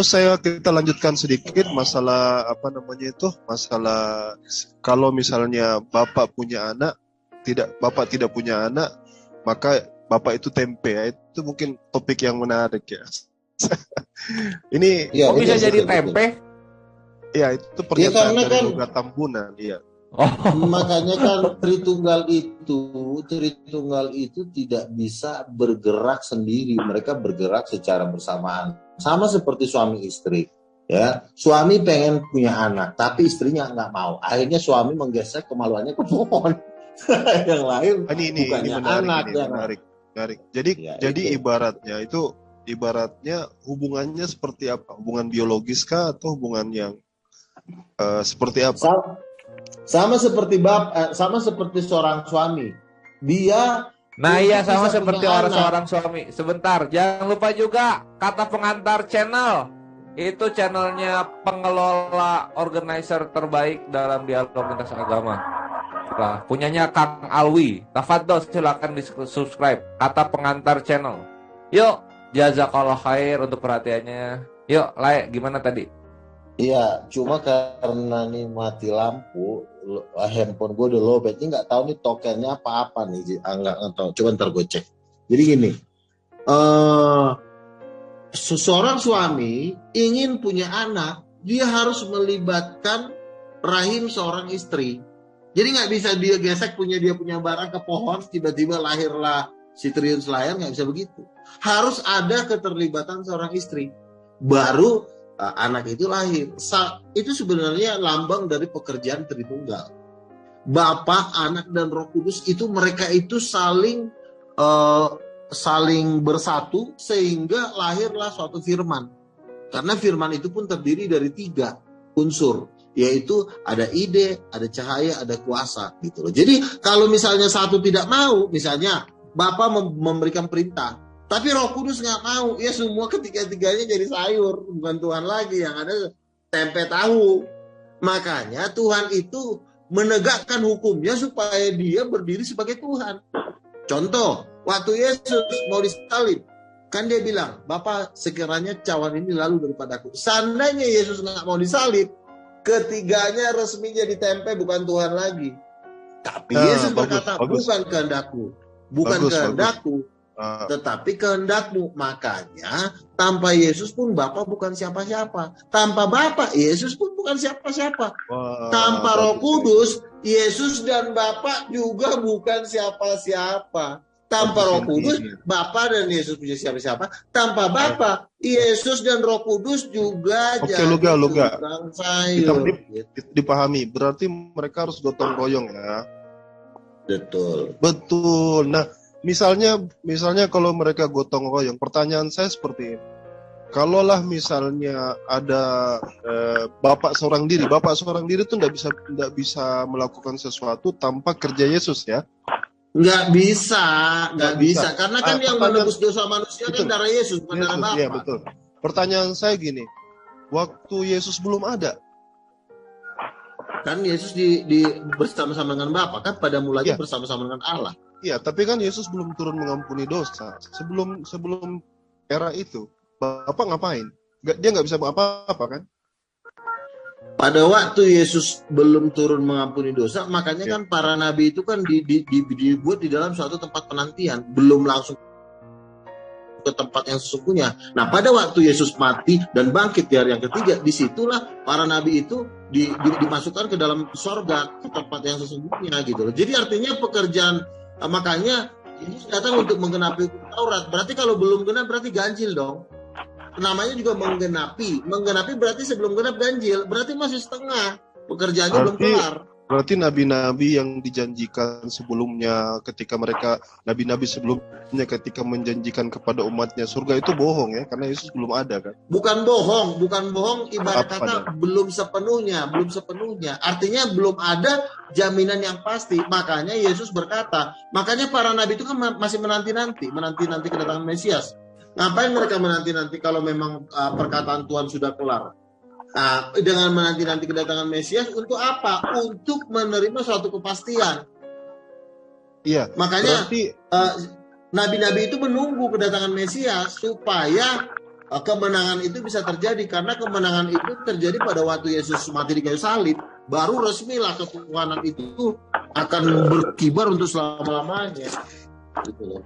Terus kita lanjutkan sedikit masalah masalah kalau misalnya bapak tidak punya anak, maka bapak itu tempe ya. Itu mungkin topik yang menarik ya. Ini kok bisa jadi tempe? Ya, itu pernyataan dari Loga Tambunan, iya. Makanya kan Tritunggal itu tidak bisa bergerak sendiri, mereka bergerak secara bersamaan. Sama seperti suami istri, ya. Suami pengen punya anak, tapi istrinya nggak mau. Akhirnya suami menggesek kemaluannya ke pohon. Yang lain bukannya anak. Menarik. Jadi ibaratnya hubungannya seperti apa? Hubungan biologis kah atau hubungan yang seperti apa? Sama seperti seorang suami. Dia sama seperti seorang suami. Sebentar, jangan lupa juga Kata Pengantar Channel. Itu channelnya pengelola organizer terbaik dalam dialog lintas agama. Punyanya Kang Alwi. Tafadhol, silakan di subscribe Kata Pengantar Channel. Yuk, jazakallah khair untuk perhatiannya. Yuk, Lai, gimana tadi? Iya, cuma karena nih mati lampu, handphone gue udah lowbat. Ini nggak tahu nih tokennya apa nih, nggak tahu. Coba ntar gue cek. Jadi gini, seorang suami ingin punya anak, dia harus melibatkan rahim seorang istri. Jadi nggak bisa dia gesek dia punya barang ke pohon, tiba-tiba lahirlah si Triun Selayar, nggak bisa begitu. Harus ada keterlibatan seorang istri, baru anak itu lahir. Itu sebenarnya lambang dari pekerjaan Tritunggal. Bapa, Anak, dan Roh Kudus itu mereka itu saling bersatu sehingga lahirlah suatu firman. Karena firman itu pun terdiri dari 3 unsur, yaitu ada ide, ada cahaya, ada kuasa gitu loh. Jadi kalau misalnya satu tidak mau, misalnya Bapa memberikan perintah, tapi Roh Kudus nggak mau, ya semua ketiga-tiganya jadi sayur, bukan Tuhan lagi, yang ada tempe tahu. Makanya Tuhan itu menegakkan hukumnya supaya dia berdiri sebagai Tuhan. Contoh, waktu Yesus mau disalib, kan dia bilang, Bapa, sekiranya cawan ini lalu daripadaku. Seandainya Yesus nggak mau disalib, ketiganya resmi jadi tempe, bukan Tuhan lagi. Tapi Yesus berkata, bukan kehendakku, tetapi kehendakmu. Makanya tanpa Yesus pun Bapa bukan siapa-siapa. Tanpa Bapa, Yesus pun bukan siapa-siapa. Tanpa Roh Kudus, Yesus dan Bapa juga bukan siapa-siapa. Tanpa Roh Kudus, Bapa dan Yesus punya siapa-siapa. Tanpa Bapa, Yesus dan Roh Kudus juga jadi tukang sayur. Dipahami, berarti mereka harus gotong royong ya. Betul. Nah, Misalnya kalau mereka gotong royong, pertanyaan saya seperti ini. Kalaulah misalnya ada bapak seorang diri itu tidak bisa melakukan sesuatu tanpa kerja Yesus ya? Nggak bisa. Karena kan yang menebus dosa manusia kan darah Yesus, bukan darah Bapa. Iya, betul. Pertanyaan saya gini, waktu Yesus belum ada, kan Yesus bersama-sama dengan Bapa, kan pada mulanya bersama-sama dengan Allah. Iya, tapi kan Yesus belum turun mengampuni dosa. Sebelum era itu, Bapak ngapain? Dia nggak bisa apa-apa kan? Pada waktu Yesus belum turun mengampuni dosa, makanya kan para nabi itu kan dibuat di dalam suatu tempat penantian, belum langsung ke tempat yang sesungguhnya. Nah, pada waktu Yesus mati dan bangkit di hari yang ketiga, disitulah para nabi itu dimasukkan ke dalam sorga, ke tempat yang sesungguhnya gitu loh. Jadi artinya pekerjaan, makanya Yesus datang untuk menggenapi Taurat. Berarti kalau belum genap berarti ganjil dong. Namanya juga menggenapi berarti sebelum genap ganjil, berarti masih setengah, pekerjaannya belum kelar. Berarti nabi-nabi yang dijanjikan sebelumnya, nabi-nabi sebelumnya ketika menjanjikan kepada umatnya surga itu bohong ya, karena Yesus belum ada kan? Bukan bohong, ibarat kata belum sepenuhnya. Artinya belum ada jaminan yang pasti. Makanya Yesus berkata, makanya para nabi itu kan masih menanti-nanti kedatangan Mesias. Ngapain mereka menanti-nanti kalau memang perkataan Tuhan sudah kelar? Nah, dengan menanti-nanti kedatangan Mesias untuk apa? Untuk menerima suatu kepastian. Iya. Makanya nabi-nabi itu menunggu kedatangan Mesias supaya kemenangan itu bisa terjadi karena kemenangan itu terjadi pada waktu Yesus mati di kayu salib. Baru resmilah ketuhanan itu akan berkibar untuk selama-lamanya. Gitu loh.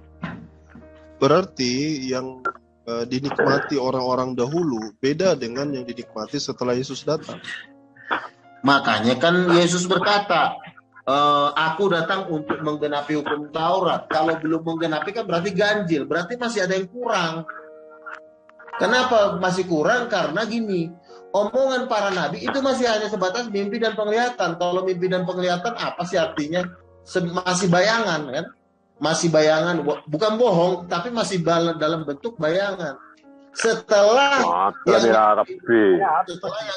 Berarti yang dinikmati orang-orang dahulu beda dengan yang dinikmati setelah Yesus datang. Makanya kan Yesus berkata, aku datang untuk menggenapi hukum Taurat. Kalau belum menggenapi kan berarti ganjil, berarti masih ada yang kurang. Kenapa masih kurang? Karena gini, omongan para nabi itu masih hanya sebatas mimpi dan penglihatan. Kalau mimpi dan penglihatan apa sih artinya? Masih bayangan kan? Masih bayangan, bukan bohong, tapi masih dalam bentuk bayangan. Setelah yang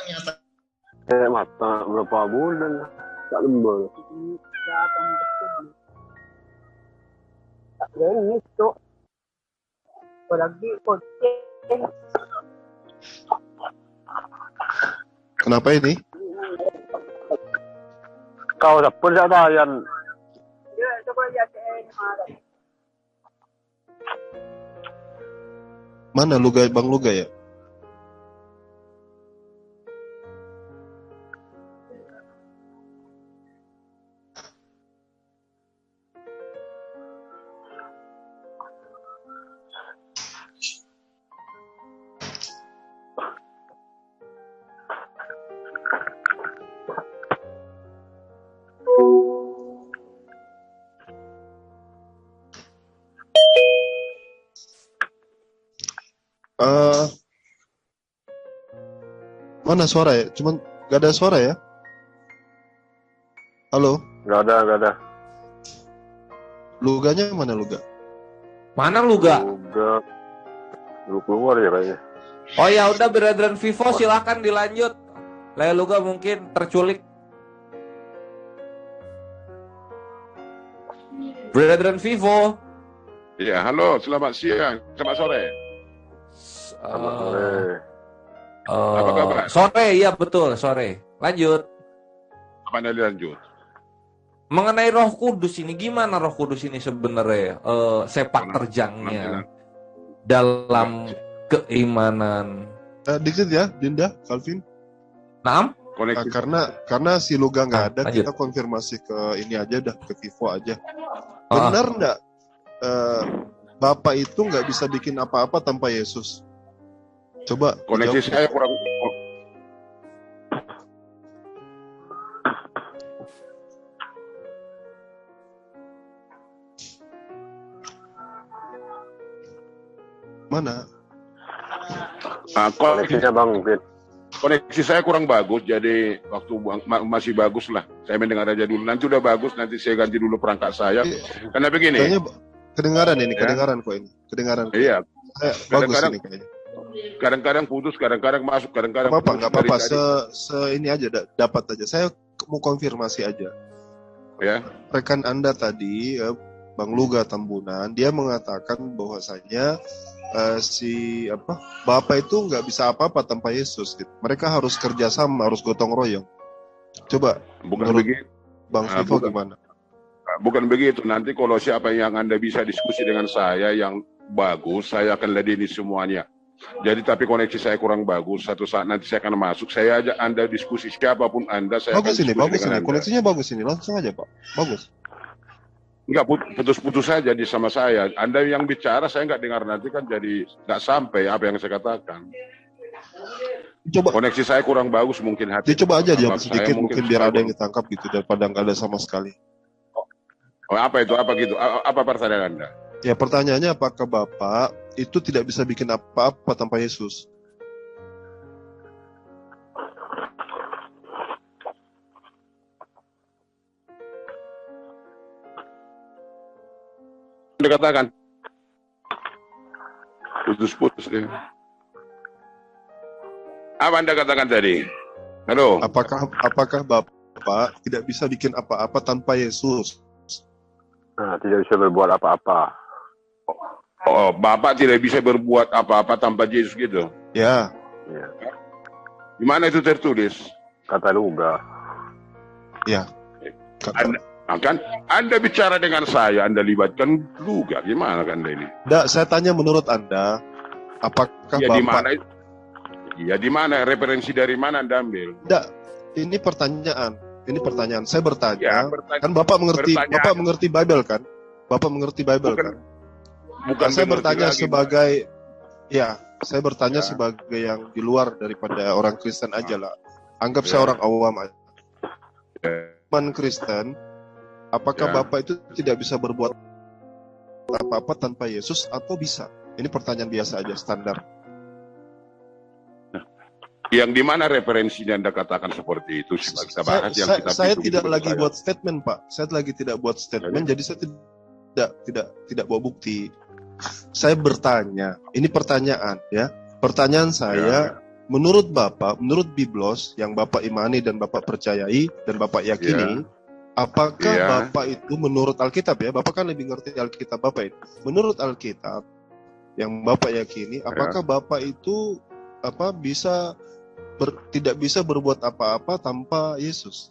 nyata, mata berapa bulan tak lembur. Tak ini tu. Lagi kucing. Kenapa ini? Kau dapat jatayan. Ya, coba lihat Mana Luga, Bang Luga ya? Mana suara ya? Cuman gak ada suara ya? Halo? Gak ada. Luganya mana Luga? Mana Luga? Luga. Lu keluar ya kayaknya. Oh ya udah, Brethren Vivo silahkan dilanjut. Lea Luga mungkin terculik. Brethren Vivo. Ya, halo, selamat siang, selamat sore. Selamat sore. Apa kabar? Sore, iya betul, sore. Lanjut. Apa Anda lanjut? Mengenai Roh Kudus ini, gimana Roh Kudus ini sebenarnya sepak terjangnya dalam keimanan? Dikit ya, Dinda, Calvin. Naam? Karena si Luga nggak ada, lanjut. kita konfirmasi ke ini aja dah, ke Vivo aja. Benar nggak? Bapak itu nggak bisa bikin apa-apa tanpa Yesus. Coba koneksi saya kurang. Mana? Koneksinya Bang Fit. Koneksi saya kurang bagus, jadi waktu masih bagus lah. Saya mendengar aja dulu. Nanti udah bagus, nanti saya ganti dulu perangkat saya. Karena begini. Kayaknya kedengaran ini, ya? kedengaran. Iya. Bagus ini kayaknya. Kadang-kadang putus, kadang-kadang masuk, kadang-kadang. Nggak apa-apa. Ini aja dapat aja. Saya mau konfirmasi aja. Ya. Rekan Anda tadi, Bang Luga Tambunan, dia mengatakan bahwasanya Bapak itu nggak bisa apa-apa tanpa Yesus. Gitu. Mereka harus kerjasama, harus gotong royong. Coba, bukan begitu. Bang Vivo gimana? Bukan begitu. Nanti kalau siapa yang Anda bisa diskusi dengan saya yang bagus, saya akan ladeni semuanya. Jadi tapi koneksi saya kurang bagus. Satu saat nanti saya akan masuk. Saya ajak Anda diskusi siapapun Anda. Saya bagus akan ini, bagus ini. Anda. Koneksinya bagus ini. Langsung aja Pak. Bagus. Enggak putus-putus saja di sama saya. Anda yang bicara saya nggak dengar, nanti kan jadi nggak sampai apa yang saya katakan. Coba. Koneksi saya kurang bagus mungkin hati. Coba aja jawab sedikit mungkin biar ada yang kurang. ditangkap gitu daripada nggak ada sama sekali. Oh, apa itu? Apa gitu? Apa pertanyaan Anda? Ya pertanyaannya, apakah Bapak itu tidak bisa bikin apa-apa tanpa Yesus? Anda katakan putus-putus deh. Apa Anda katakan tadi? Halo. Apakah Bapak tidak bisa bikin apa-apa tanpa Yesus? Nah, tidak bisa berbuat apa-apa. Oh, Bapak tidak bisa berbuat apa-apa tanpa Yesus gitu? Ya. Di mana itu tertulis? Kata Luga. Ya. Anda bicara dengan saya, Anda libatkan Luga. Gimana kan ini? Saya tanya menurut Anda, Apakah Ya di Bapak... mana? Ya di mana? Referensi dari mana Anda ambil? Tidak, ini pertanyaan. Ini pertanyaan. Saya bertanya, Ya, kan Bapak mengerti, bertanya- Bapak mengerti Bible kan? Bapak mengerti Bible Bukan- kan? Bukan Saya mengerti bertanya lagi, sebagai, ya, saya bertanya Ya. sebagai yang di luar daripada orang Kristen aja lah. Anggap Ya. saya orang awam aja. Ya. Iman Kristen, apakah Ya. Bapak itu tidak bisa berbuat apa-apa tanpa Yesus atau bisa? Ini pertanyaan biasa aja, standar. Yang di mana referensinya Anda katakan seperti itu? Kita bahas yang kita Saya itu tidak menurut lagi saya. buat statement, Pak. Saya lagi tidak buat statement, jadi saya tidak bawa bukti. Saya bertanya, ini pertanyaan ya. Pertanyaan saya, menurut Bapak, menurut Biblos yang Bapak imani dan Bapak percayai dan Bapak yakini, apakah Ya. Bapak itu menurut Alkitab ya? Bapak kan lebih ngerti Alkitab Bapak itu. Menurut Alkitab yang Bapak yakini, apakah Bapak itu bisa tidak bisa berbuat apa-apa tanpa Yesus?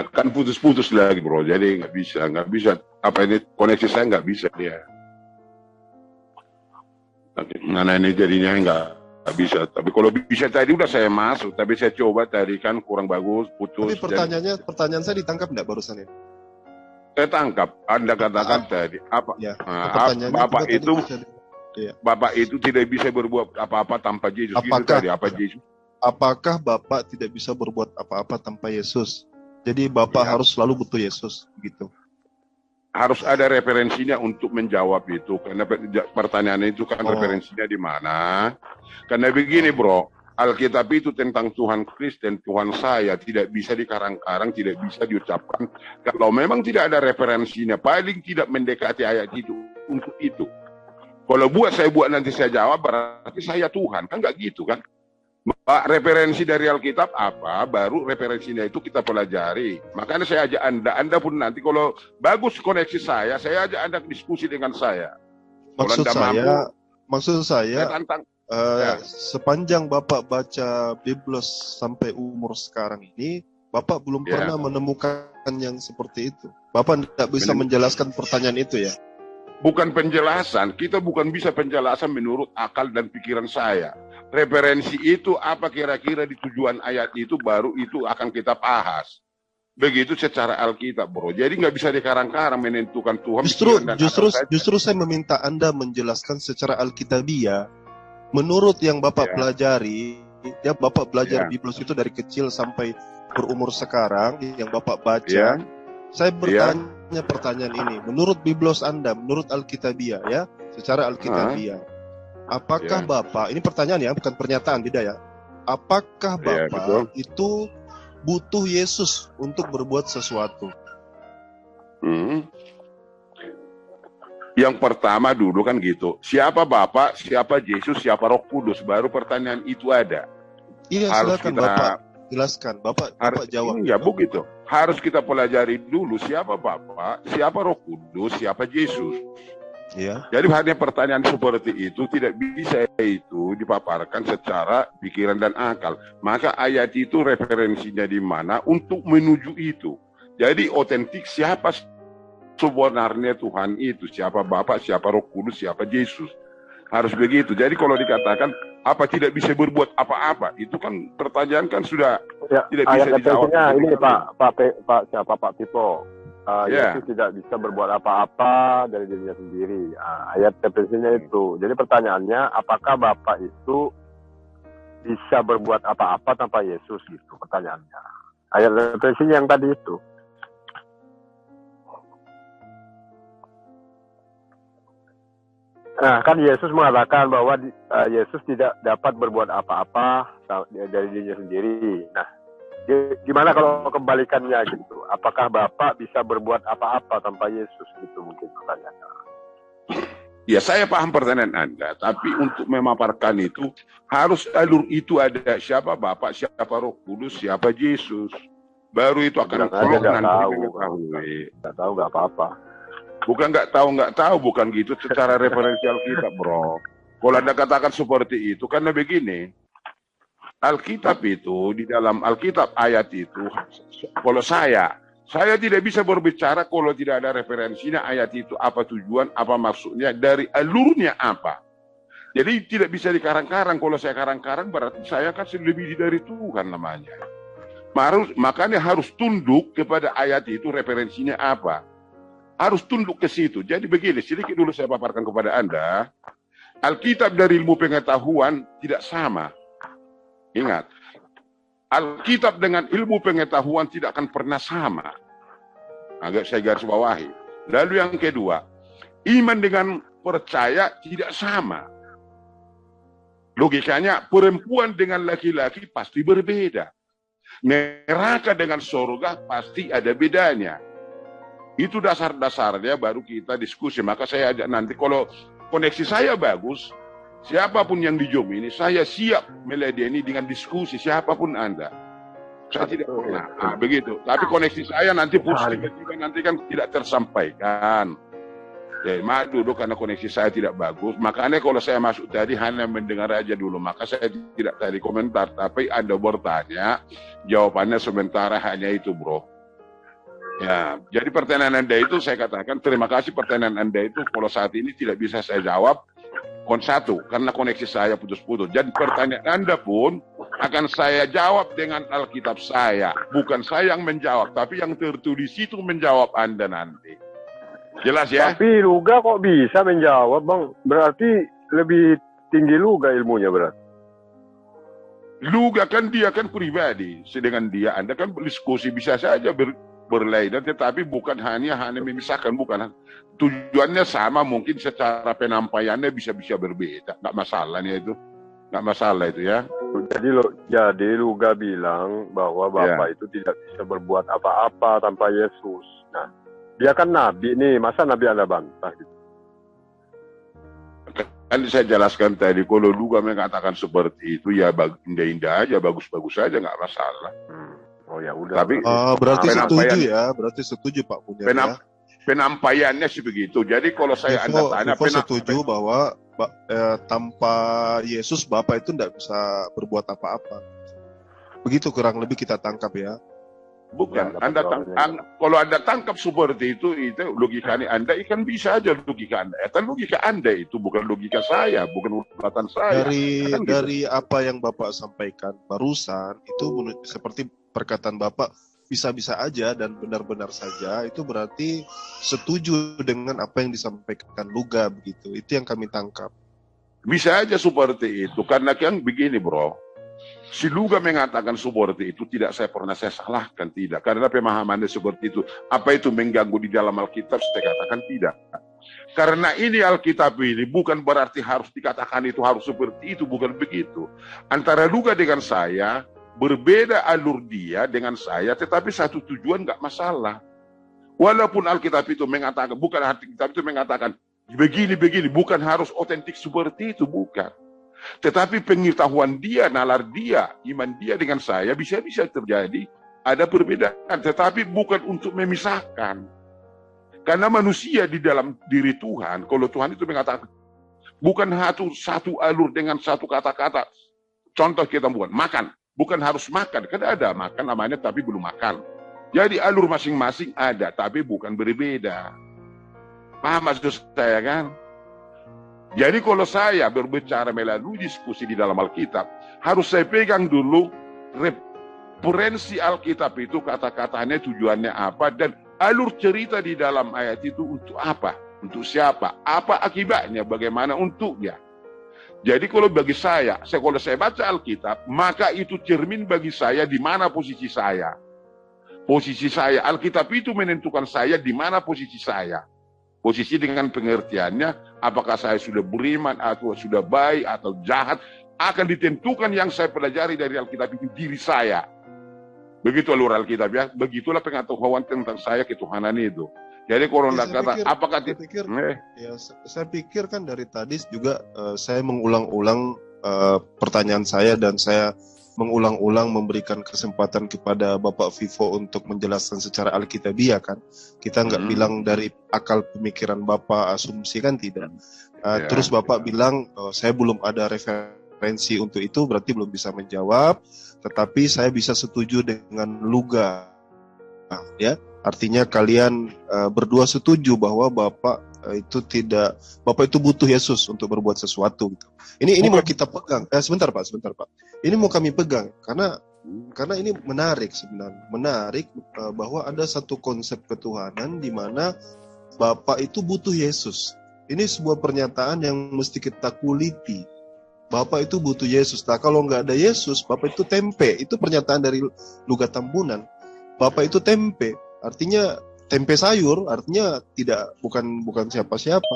Akan putus-putus lagi bro, jadi nggak bisa. Apa ini koneksi saya nggak bisa dia. Mana ini jadinya nggak bisa. Tapi kalau bisa tadi udah saya masuk, tapi saya coba tadi kan kurang bagus, putus. Tapi pertanyaan saya ditangkap nggak barusan ini? Saya tangkap. Anda katakan tadi apa? Ya, Bapak juga itu, tadi Iya. Bapak itu tidak bisa berbuat apa-apa tanpa Yesus. Itu tadi, Yesus? Apakah Bapak tidak bisa berbuat apa-apa tanpa Yesus? Jadi Bapak harus selalu butuh Yesus, gitu. Harus ada referensinya untuk menjawab itu, karena pertanyaan itu kan referensinya di mana. Karena begini bro, Alkitab itu tentang Tuhan Kristen, Tuhan saya, tidak bisa dikarang-karang, tidak bisa diucapkan. Kalau memang tidak ada referensinya, paling tidak mendekati ayat itu untuk itu. Kalau saya buat nanti saya jawab, berarti saya Tuhan, kan nggak gitu kan? Referensi dari Alkitab apa, baru referensinya itu kita pelajari. Makanya saya ajak Anda pun nanti kalau bagus koneksi saya ajak Anda diskusi dengan saya. Maksud saya, tantang, sepanjang Bapak baca Biblos sampai umur sekarang ini, Bapak belum pernah menemukan yang seperti itu. Bapak tidak bisa menjelaskan pertanyaan itu ya? Bukan penjelasan, kita bukan bisa penjelasan menurut akal dan pikiran saya. Referensi itu apa kira-kira di tujuan ayat itu, baru itu akan kita bahas. Begitu secara Alkitab, bro. Jadi nggak bisa dikarang-karang menentukan Tuhan. Justru saya meminta Anda menjelaskan secara Alkitabiah. Menurut yang Bapak pelajari, ya Bapak belajar Biblos itu dari kecil sampai berumur sekarang, yang Bapak baca. Saya bertanya pertanyaan ini, menurut Biblos Anda, menurut Alkitabiah ya, secara Alkitabiah, apakah Bapak, ini pertanyaan ya, bukan pernyataan, tidak ya, apakah Bapak itu butuh Yesus untuk berbuat sesuatu? Yang pertama dulu kan gitu, siapa Bapak, siapa Yesus, siapa Roh Kudus, baru pertanyaan itu ada. Iya, silakan Bapak jelaskan, Bapak jawab. Ya begitu. Harus kita pelajari dulu siapa Bapak, siapa Roh Kudus, siapa Yesus. Ya. Jadi hanya pertanyaan seperti itu tidak bisa itu dipaparkan secara pikiran dan akal. Maka ayat itu referensinya di mana untuk menuju itu. Jadi otentik siapa sebenarnya Tuhan itu, siapa Bapak, siapa Roh Kudus, siapa Yesus. Harus begitu. Jadi kalau dikatakan apa tidak bisa berbuat apa-apa, itu kan pertanyaan kan sudah tidak bisa dijawab. Ini Pak Tito. Yesus tidak bisa berbuat apa-apa dari dirinya sendiri. Ayat referensinya itu. Jadi pertanyaannya, apakah Bapak itu bisa berbuat apa-apa tanpa Yesus? Gitu pertanyaannya. Ayat referensinya yang tadi itu. Nah, kan Yesus mengatakan bahwa Yesus tidak dapat berbuat apa-apa dari dirinya sendiri. Nah, gimana kalau kebalikannya gitu? Apakah Bapak bisa berbuat apa-apa tanpa Yesus? Gitu mungkin pertanyaannya. Ya, saya paham pertanyaan Anda, tapi untuk memaparkan itu harus alur itu ada siapa Bapak, siapa Roh Kudus, siapa Yesus. Baru itu akan nanti mengetahui. Nggak tahu nggak apa-apa. Bukan nggak tahu, bukan gitu secara referensial kita, bro. Kalau Anda katakan seperti itu, karena begini, Alkitab itu, di dalam Alkitab ayat itu, kalau saya Saya tidak bisa berbicara kalau tidak ada referensinya ayat itu, apa tujuan, apa maksudnya, dari alurnya apa. Jadi tidak bisa dikarang-karang. Kalau saya karang-karang berarti saya kan lebih dari Tuhan namanya. Makanya harus tunduk kepada ayat itu, referensinya apa. Harus tunduk ke situ. Jadi begini, sedikit dulu saya paparkan kepada Anda. Alkitab dari ilmu pengetahuan tidak sama. Ingat, Alkitab dengan ilmu pengetahuan tidak akan pernah sama. Agak saya garis bawahi. Lalu yang kedua, iman dengan percaya tidak sama. Logikanya, perempuan dengan laki-laki pasti berbeda. Neraka dengan surga pasti ada bedanya. Itu dasar-dasarnya baru kita diskusi. Maka saya ajak nanti, kalau koneksi saya bagus, siapapun yang di Zoom ini, saya siap meladeni dengan diskusi siapapun Anda. Saya tidak pernah. Begitu. Tapi koneksi saya nanti putus tiba-tiba nanti kan tidak tersampaikan. Ya, maaf dulu karena koneksi saya tidak bagus. Makanya kalau saya masuk tadi hanya mendengar aja dulu. Maka saya tidak tadi komentar. Tapi Anda bertanya, jawabannya sementara hanya itu, bro. Ya, jadi pertanyaan Anda itu saya katakan terima kasih pertanyaan Anda itu kalau saat ini tidak bisa saya jawab. Satu, karena koneksi saya putus-putus. Dan pertanyaan Anda pun akan saya jawab dengan Alkitab saya. Bukan saya yang menjawab, tapi yang tertulis itu menjawab Anda nanti. Jelas ya? Tapi Luga kok bisa menjawab, Bang? Berarti lebih tinggi Luga ilmunya berarti. Luga kan dia kan pribadi. Sedangkan dia, Anda kan berdiskusi bisa saja berlainan, tetapi bukan hanya memisahkan, bukan. Tujuannya sama, mungkin secara penyampaiannya bisa berbeda. Nggak masalahnya itu. Nggak masalah itu ya. Jadi Luga bilang bahwa Bapak itu tidak bisa berbuat apa-apa tanpa Yesus. Nah, dia kan nabi nih, masa nabi Anda bantah gitu? Kan saya jelaskan tadi, kalau Luga mengatakan seperti itu, ya indah-indah aja, bagus-bagus aja, nggak masalah. Oh ya udah. Tapi berarti setuju ya, berarti setuju Pak Punya ya. Penampaiannya sih begitu. Jadi kalau saya Anda tanya, setuju bahwa tanpa Yesus Bapak itu tidak bisa berbuat apa-apa. Begitu kurang lebih kita tangkap ya. Bukan, kalau Anda tangkap seperti itu logikanya Anda ikan bisa aja logika Anda. Kan logika Anda itu bukan logika saya, bukan urutan saya. Dari apa yang Bapak sampaikan barusan itu seperti perkataan Bapak bisa-bisa aja dan benar-benar saja, itu berarti setuju dengan apa yang disampaikan Luga begitu. Itu yang kami tangkap. Bisa aja seperti itu, karena kan begini bro. Si Luga mengatakan seperti itu tidak pernah saya salahkan, tidak. Karena pemahamannya seperti itu. Apa itu mengganggu di dalam Alkitab? Saya katakan tidak. Karena ini Alkitab ini bukan berarti harus dikatakan itu harus seperti itu, bukan begitu. Antara Luga dengan saya, berbeda alur dia dengan saya, tetapi satu tujuan nggak masalah. Walaupun Alkitab itu mengatakan, bukan Alkitab itu mengatakan begini, bukan harus otentik seperti itu, bukan. Tetapi pengetahuan dia, nalar dia, iman dia dengan saya bisa-bisa terjadi ada perbedaan, tetapi bukan untuk memisahkan. Karena manusia di dalam diri Tuhan, kalau Tuhan itu mengatakan bukan satu alur dengan satu kata-kata. Contoh kita bukan makan. Bukan harus makan, kan ada makan namanya tapi belum makan. Jadi alur masing-masing ada, tapi bukan berbeda. Paham maksud saya kan? Jadi kalau saya berbicara melalui diskusi di dalam Alkitab, harus saya pegang dulu referensi Alkitab itu, kata-katanya tujuannya apa, dan alur cerita di dalam ayat itu untuk apa, untuk siapa, apa akibatnya, bagaimana untuknya. Jadi kalau bagi saya, kalau saya baca Alkitab, maka itu cermin bagi saya di mana posisi saya. Posisi saya, Alkitab itu menentukan saya di mana posisi saya. Posisi dengan pengertiannya, apakah saya sudah beriman atau sudah baik atau jahat, akan ditentukan yang saya pelajari dari Alkitab itu diri saya. Begitu alur Alkitab ya, begitulah pengetahuan tentang saya ketuhanan itu. Jadi kalau kata apakah saya pikir kan dari tadi juga saya mengulang-ulang pertanyaan saya, dan saya mengulang-ulang memberikan kesempatan kepada Bapak Vivo untuk menjelaskan secara Alkitabiah kan. Kita nggak bilang dari akal pemikiran Bapak asumsi kan, tidak. Terus Bapak bilang saya belum ada referensi untuk itu, berarti belum bisa menjawab. Tetapi saya bisa setuju dengan Luga, ya. Artinya kalian berdua setuju bahwa Bapak itu butuh Yesus untuk berbuat sesuatu gitu. Ini mau kita pegang. Sebentar Pak. Ini mau kami pegang karena ini menarik sebenarnya. Menarik bahwa ada satu konsep ketuhanan di mana Bapak itu butuh Yesus. Ini sebuah pernyataan yang mesti kita kuliti. Bapak itu butuh Yesus. Nah, kalau nggak ada Yesus, Bapak itu tempe. Itu pernyataan dari Lugat Tambunan. Bapak itu tempe. Artinya tempe sayur, artinya bukan siapa-siapa.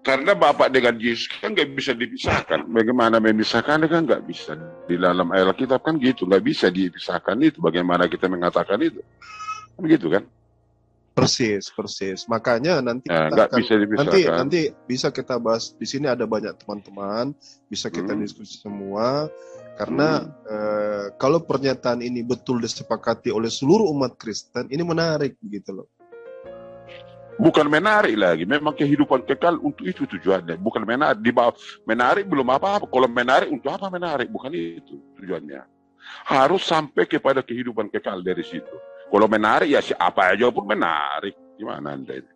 Karena Bapak dengan Yesus kan nggak bisa dipisahkan. Bagaimana memisahkan kan nggak bisa. Di dalam Alkitab kan gitu, nggak bisa dipisahkan itu. Bagaimana kita mengatakan itu? Kan gitu kan? Persis. Makanya nanti nanti bisa kita bahas di sini, ada banyak teman-teman, bisa kita diskusi semua. Karena kalau pernyataan ini betul disepakati oleh seluruh umat Kristen, ini menarik gitu loh. Bukan menarik lagi, memang kehidupan kekal untuk itu tujuannya. Bukan menarik, di bawah menarik belum apa-apa. Kalau menarik untuk apa menarik? Bukan itu tujuannya. Harus sampai kepada kehidupan kekal dari situ. Kalau menarik ya siapa aja pun menarik. Gimana Anda ini?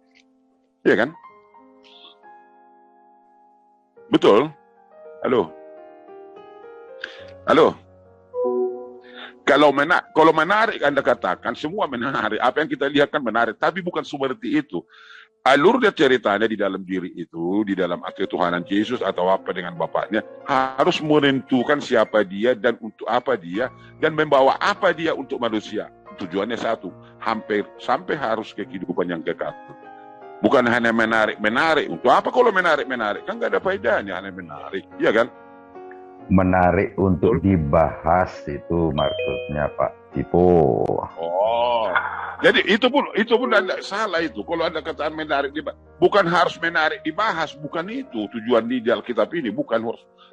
Iya kan? Betul? Halo? Kalau menarik Anda katakan semua menarik. Apa yang kita lihat kan menarik, tapi bukan seperti itu. Alurnya ceritanya di dalam diri itu, di dalam ketuhanan Yesus atau apa dengan Bapaknya, harus menentukan siapa dia dan untuk apa dia, dan membawa apa dia untuk manusia. Tujuannya satu, hampir sampai harus ke kehidupan yang kekal. Bukan hanya menarik. Untuk apa kalau menarik? Kan nggak ada faedahnya, hanya menarik. Iya kan? Menarik untuk dibahas itu maksudnya Pak Tipo. Oh, jadi itu pun Anda salah itu. Kalau Anda katakan menarik bukan harus menarik dibahas, bukan itu tujuan di Alkitab ini. Bukan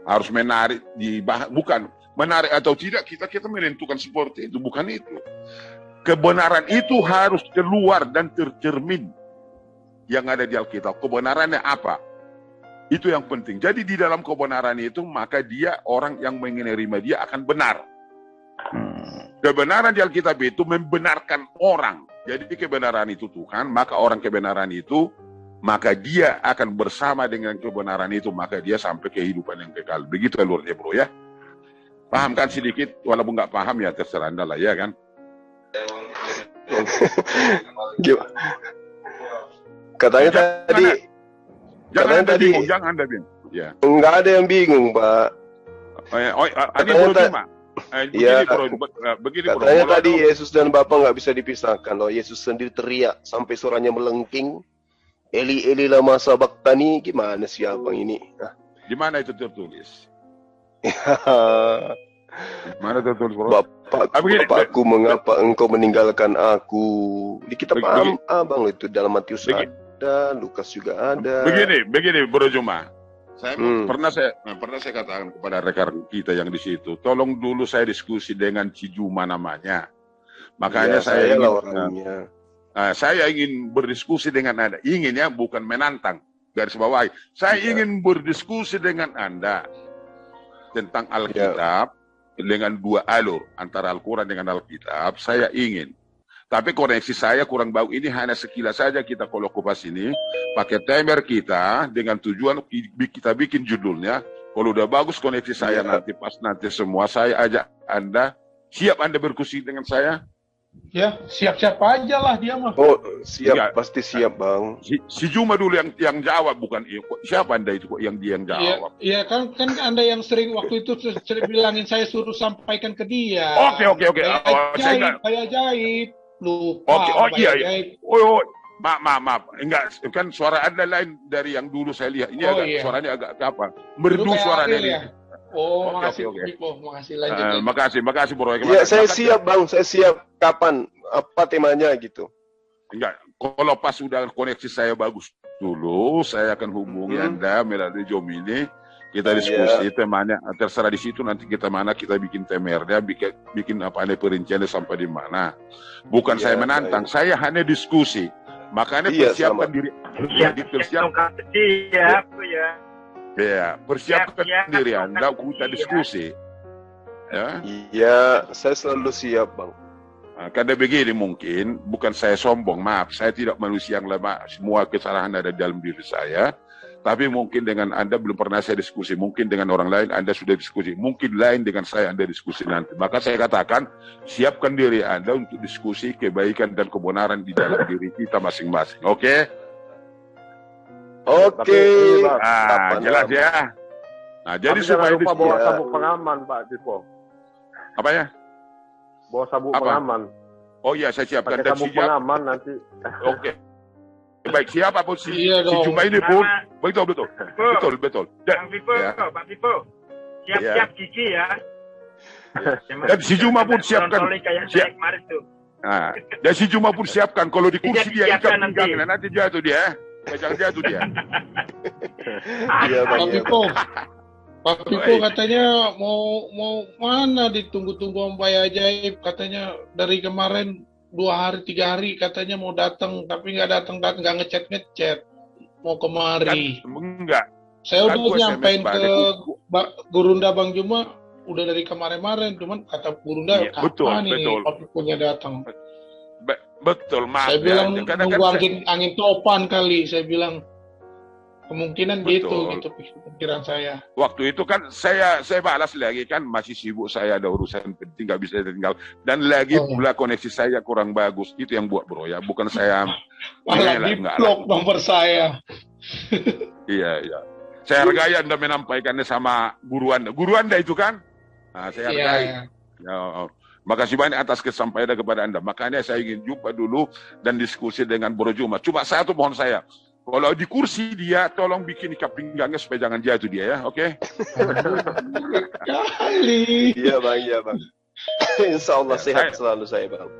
harus menarik dibahas, bukan menarik atau tidak kita menentukan seperti itu, bukan itu. Kebenaran itu harus keluar dan tercermin yang ada di Alkitab. Kebenarannya apa? Itu yang penting. Jadi di dalam kebenaran itu, maka dia orang yang menerima dia akan benar. Kebenaran di Alkitab itu membenarkan orang. Jadi kebenaran itu Tuhan, maka orang kebenaran itu, maka dia akan bersama dengan kebenaran itu, maka dia sampai kehidupan yang kekal. Begitu alurnya bro ya. Paham kan sedikit? Walaupun nggak paham ya terserah Anda lah ya kan. Katanya tadi. Jangan Anda bingung. Ya. Enggak ada yang bingung, Pak. Ini Bro Juma. Begini katanya Bro. Tadi Yesus dan Bapa nggak bisa dipisahkan. Loh, Yesus sendiri teriak sampai suaranya melengking. Eli Eli lama sabachthani, gimana sih abang ini? Gimana itu tertulis? Mana tertulis Bro? Bapakku, mengapa engkau meninggalkan aku? Di kitab abang itu dalam Matius ada, Lukas juga ada. Begini Bro Juma. Pernah saya katakan kepada rekan kita yang di situ, tolong dulu saya diskusi dengan Cijuma namanya. Makanya saya ingin berdiskusi dengan Anda. Ingin ya, bukan menantang. Garis bawahi. Saya ingin berdiskusi dengan Anda tentang Alkitab dengan dua alur antara Al-Quran dengan Alkitab. Saya ingin. Tapi koneksi saya kurang bagus. Ini hanya sekilas saja kita kalau kupas ini. Pakai timer kita dengan tujuan kita bikin judulnya. Kalau udah bagus koneksi saya nanti semua saya ajak Anda. Siap Anda berdiskusi dengan saya? Ya, siap-siap aja lah dia mah. Oh, siap, ya, pasti siap Bang. Si Juma dulu yang jawab, bukan siapa Anda itu kok yang dia yang jawab? Iya kan Anda yang sering waktu itu sering bilangin saya suruh sampaikan ke dia. Oke. Saya ajaib. Lupa. Oke, iya. Oh, maaf. Enggak, kan suara Anda lain dari yang dulu saya lihat. Ini suaranya agak apa? Merdu suaranya ini. Ya? Oh, makasih. Makasih lanjut. Makasih Bro. Iya, saya siap Bang, saya siap. Kapan? Apa temanya gitu? Enggak, kalau pas sudah koneksi saya bagus dulu, saya akan hubungi Anda melalui Zoom ini. Kita diskusi temanya, terserah di situ nanti kita bikin temernya, bikin apa nih perinciannya sampai di mana. Bukan saya menantang, saya hanya diskusi. Makanya persiapkan diri. Persiapkan diri Anda, kita diskusi. Ya. Iya, saya selalu siap, Bang. Nah, karena begini mungkin, bukan saya sombong, maaf, saya tidak manusia yang lemah, semua kesalahan ada dalam diri saya, tapi mungkin dengan Anda belum pernah saya diskusi, mungkin dengan orang lain Anda sudah diskusi, mungkin lain dengan saya Anda diskusi nanti. Maka saya katakan, siapkan diri Anda untuk diskusi kebaikan dan kebenaran di dalam diri kita masing-masing, oke? Oke. Nah, jelas ya. Nah, jadi Tapi supaya jangan lupa bawa diskusi, sabuk pengaman, Pak Tipo. apa ya? Bawa sabuk Apa? pengaman. Oh iya, saya siapkan Pakai dan sabuk siap. pengaman nanti. Oke. Baik, siapa pun si Iya dong. Juma ini pun betul. Bang Pipo, Ya. Bang Pipo, siap-siap gigi ya. Dan si Juma pun siapkan. Kayak Siap. saya kemarin tuh. Nah, dan si Juma pun siapkan kalau di kursi dia ikat Disiapkan nanti. pinggangnya nanti jatuh dia. Jangan jatuh dia. Iya, Bang. Pak Iya. Pipo, Pak Pipo Baik. katanya mau mana ditunggu-tunggu Om Bayi Ajaib, katanya dari kemarin 2 hari 3 hari katanya mau datang tapi nggak datang nggak ngechat mau kemari. Enggak. Saya kan udah gua nyampein SMS ke balik. Gurunda Bang Juma udah dari kemarin-kemarin, cuman kata Gurunda Iya, betul. kapan ini Pak Piponya datang. Betul, maaf. Saya bilang Kadang nunggu angin topan kali, saya bilang kemungkinan Betul. gitu pikiran saya. waktu itu kan saya balas lagi kan masih sibuk, saya ada urusan penting nggak bisa tinggal, dan lagi Oh. pula koneksi saya kurang bagus, itu yang buat bro ya, bukan saya. Malah Inilah, di enggak blok lah. nomor saya. Iya. Saya hargai Anda menampaikannya sama guru Anda itu kan. Nah, saya hargai. Iya. Ya, makasih banyak atas kesampaian kepada Anda. Makanya saya ingin jumpa dulu dan diskusi dengan Bro Juma. Cuma satu mohon saya, kalau di kursi dia tolong bikin ikat pinggangnya supaya jangan jatuh dia ya, oke? Kali. Iya, Bang. Iya, Bang. Insya Allah Ya, sehat selalu saya, Bang.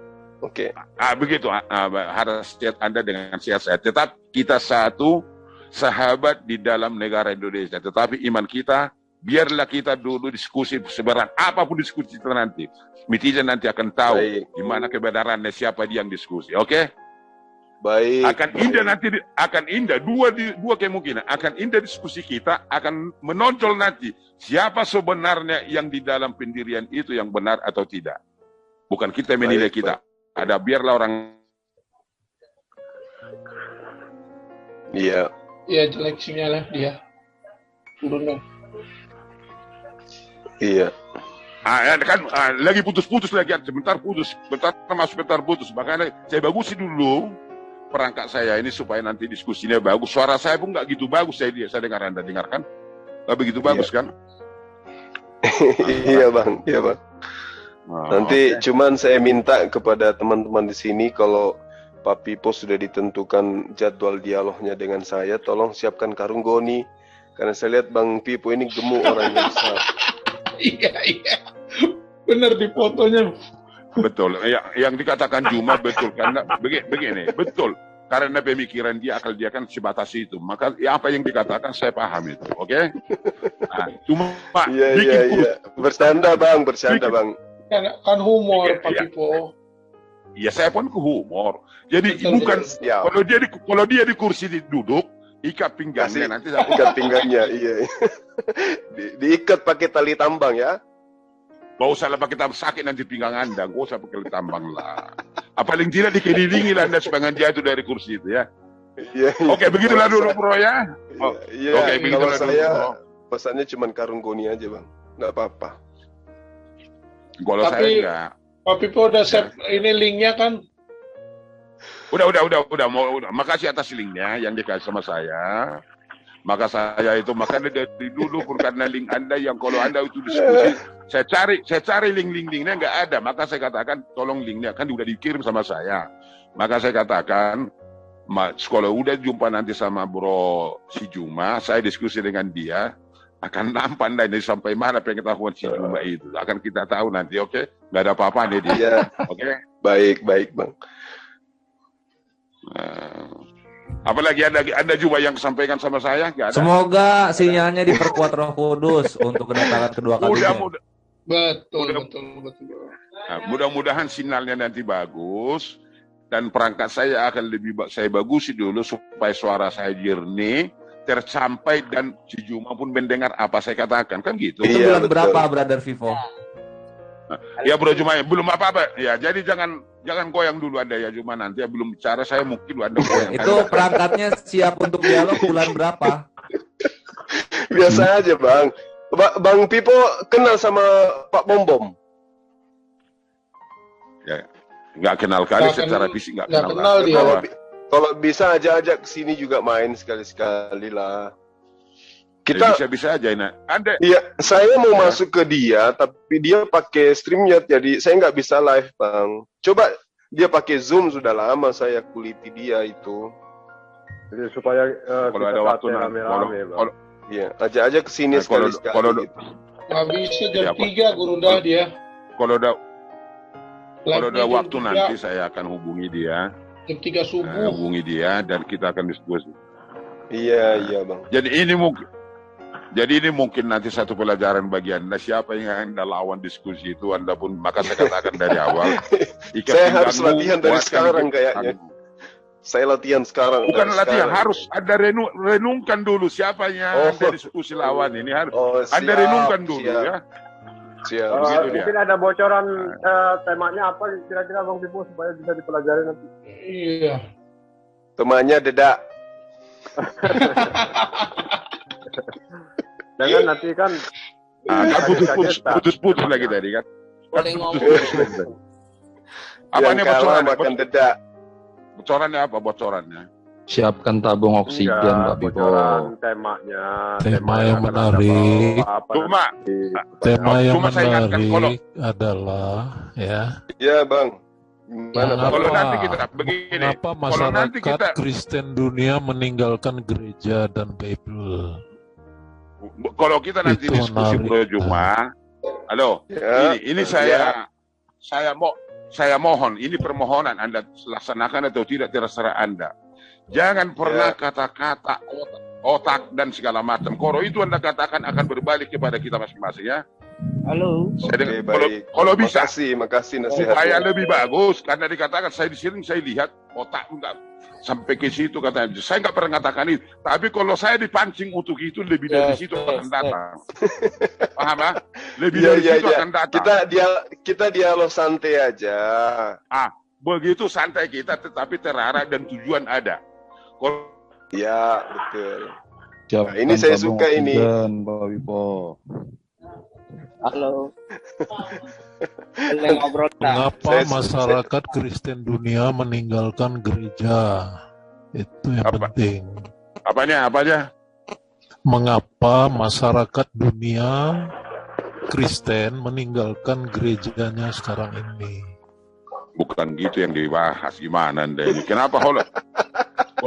Oke. Begitu, harus sehat Anda dengan sehat saya. Tetap kita satu sahabat di dalam negara Indonesia. Tetapi iman kita, biarlah kita dulu diskusi seberat apapun diskusi kita nanti. Netizen nanti akan tahu Baik. di mana kebenarannya, siapa dia yang diskusi, oke? Baik. Akan indah nanti, akan indah dua kemungkinan. Akan indah diskusi kita, akan menonjol nanti siapa sebenarnya yang di dalam pendirian itu yang benar atau tidak. Bukan kita menilai Baik, kita. Ada biarlah orang. Iya. Iya, jelek sinyalnya dia. Gurunda. Iya. Lagi putus-putus lagi, sebentar putus, sebentar putus. Makanya saya bagusin dulu perangkat saya ini supaya nanti diskusinya bagus. Suara saya pun nggak gitu bagus, saya dengar Anda dengarkan, nggak begitu bagus kan? Iya, Bang. Iya, Bang. Nah, Nanti oke. cuman saya minta kepada teman-teman di sini, kalau Pak Pipo sudah ditentukan jadwal dialognya dengan saya, tolong siapkan karung goni. Karena saya lihat Bang Pipo ini gemuk orangnya besar. Iya. Bener di fotonya. Betul. Yang dikatakan Juma betul karena begini, betul. Karena pemikiran dia, akal dia kan sebatas itu. Maka apa yang dikatakan saya paham itu, oke? Nah, cuma Iya. Bercanda, Bang. Bang. Kan humor Iya, Pak iya. Pipo. Ya saya pun ke humor. Jadi Betul, bukan Siap. kalau dia di kursi duduk, ikat pinggangnya Kasih nanti saya ikat pinggangnya, iya. Diikat pakai tali tambang ya. Gak usah lah pakai sakit nanti pinggang Anda, gak usah pakai tambang lah. Paling tidak dikelilingi lah Anda supaya jangan jatuh dari kursi itu ya. Iya. Oke, begitulah dulu bro ya. Oh, Iya. oke, Kalau begitulah dulu saya bro. pesannya cuma karung goni aja, Bang. Nggak apa-apa. Kalau saya Tapi- enggak. Pak Pipo udah save ini linknya kan? Udah. Makasih atas linknya yang dikasih sama saya. Maka saya itu makanya dari dulu pun karena link Anda yang kalau Anda itu diskusi, saya cari linknya nggak ada. Maka saya katakan tolong linknya kan udah dikirim sama saya. Maka saya katakan, kalau udah jumpa nanti sama Bro si Juma, saya diskusi dengan dia, akan nampak Anda ini sampai mana pengetahuan si Juma itu. Akan kita tahu nanti, oke? Nggak ada apa-apa nih dia, Iya. oke? Baik, Bang. Apalagi Anda juga yang sampaikan sama saya? Nggak ada. Semoga sinyalnya diperkuat Roh Kudus untuk kedatangan kedua kalinya. Betul. Nah, mudah-mudahan sinyalnya nanti bagus dan perangkat saya akan saya bagusi dulu supaya suara saya jernih, tersampai dan si Juma pun mendengar apa saya katakan kan gitu. Itu Iya, bulan betul. berapa, Brother Vivo? Ya Bro Juma, belum apa-apa. Ya, jadi jangan goyang dulu Anda ya Juma, nanti ya belum bicara saya mungkin Anda goyang. Itu perangkatnya siap untuk dialog bulan berapa? Biasa aja Bang. Bang Pipo kenal sama Pak Bom Bom? Ya, nggak kenal kali secara fisik nggak kenal dia. Kalau bisa ajak ke sini juga main sekali-sekali lah. Kita bisa aja ini. Anda. Iya, saya mau masuk ke dia, tapi dia pakai StreamYard, jadi saya nggak bisa live, Bang. Coba dia pakai Zoom, sudah lama saya kuliti dia itu. Jadi supaya kalau ada waktu rame-rame, Bang. Iya, ajak ke sini sekali-sekali. Gitu. Nggak bisa jam 3 Gurunda dia. Kalau ada waktu nanti saya akan hubungi dia. Jam 3 subuh. Hubungi dia dan kita akan diskusi. Iya Bang. Jadi ini mungkin nanti satu pelajaran bagi Anda, siapa yang Anda lawan diskusi itu, Anda pun, maka saya katakan dari awal. Saya harus latihan dari sekarang kayaknya. Saya latihan sekarang. Bukan latihan, harus Anda renungkan dulu siapa yang Anda diskusi lawan ini. Harus Anda renungkan dulu ya. Siap. Mungkin ada bocoran temanya apa kira-kira Bang Pipo supaya bisa dipelajari nanti. Iya. Temanya dedak. Jangan nanti kan putus lagi tadi kan. Apa nih bocorannya? Makan dedak. Bocorannya apa bocorannya? Siapkan tabung oksigen Pak Pipo. Temanya. Tema yang menarik. Tema yang menarik adalah ya. Ya Bang. Kalau nanti kita begini. Kenapa masyarakat Kristen dunia meninggalkan gereja dan Bible? Kalau kita nanti itu diskusi Bro Juma, halo, ini saya mohon, ini permohonan Anda laksanakan atau tidak terserah Anda. Jangan pernah kata-kata otak dan segala macam. Kalau itu Anda katakan akan berbalik kepada kita masing-masing ya. Halo. Kalau bisa. Makasih nasihatnya. Supaya lebih bagus karena dikatakan saya di sini saya lihat otak enggak sampai ke situ katanya. Saya nggak pernah katakan itu. Tapi kalau saya dipancing untuk itu lebih dari situ akan datang. Paham ya? Lebih dari situ akan datang. Kita dialog santai aja. Begitu santai kita tetapi terarah dan tujuan ada. Ya, betul. Nah, ini saya suka ini. Halo. Mengapa masyarakat Kristen dunia meninggalkan gereja? Itu yang penting. Apanya? Mengapa masyarakat dunia Kristen meninggalkan gerejanya sekarang ini? Bukan gitu yang dibahas, gimana Anda ini? Kenapa kalau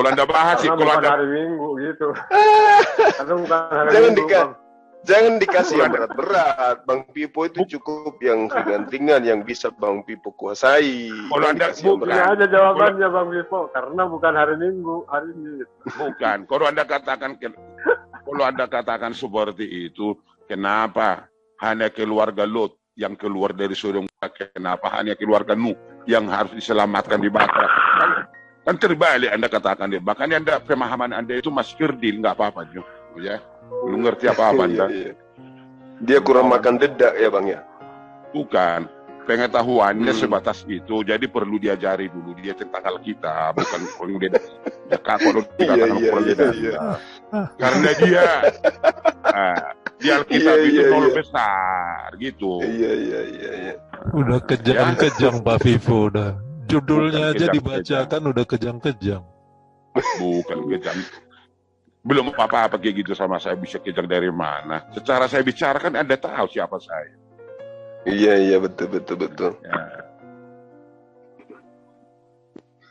Anda bahas sih? Kalau Anda hari Minggu gitu. Jangan dikasih yang berat-berat. Bang Pipo itu cukup yang ringan-ringan yang bisa Bang Pipo kuasai. Kalau Anda bukan aja jawabannya Bang Pipo, karena bukan hari Minggu, hari ini. Bukan. Kalau Anda katakan seperti itu, kenapa hanya keluarga Lot yang keluar dari Sodom? Kenapa hanya keluarga Nuh yang harus diselamatkan dibakar? Kan terbalik Anda katakan dia. Makanya pemahaman Anda itu masih kerdil, nggak apa-apa juga. Ya. Belum ngerti apa-apa Anda. Dia kurang makan dedak ya Bang ya? Bukan. Pengetahuannya sebatas itu. Jadi perlu diajari dulu dia tentang Alkitab. Bukan perlu dia kalau dikatakan karena dia di Alkitab itu nol besar gitu. Iya. Udah kejang-kejang Pak Vivo udah. Judulnya aja dibacakan udah kejang-kejang. Bukan kejang. Belum apa-apa kayak gitu sama saya, bisa kejar dari mana. Secara saya bicarakan Anda tahu siapa saya. Iya betul. Ya.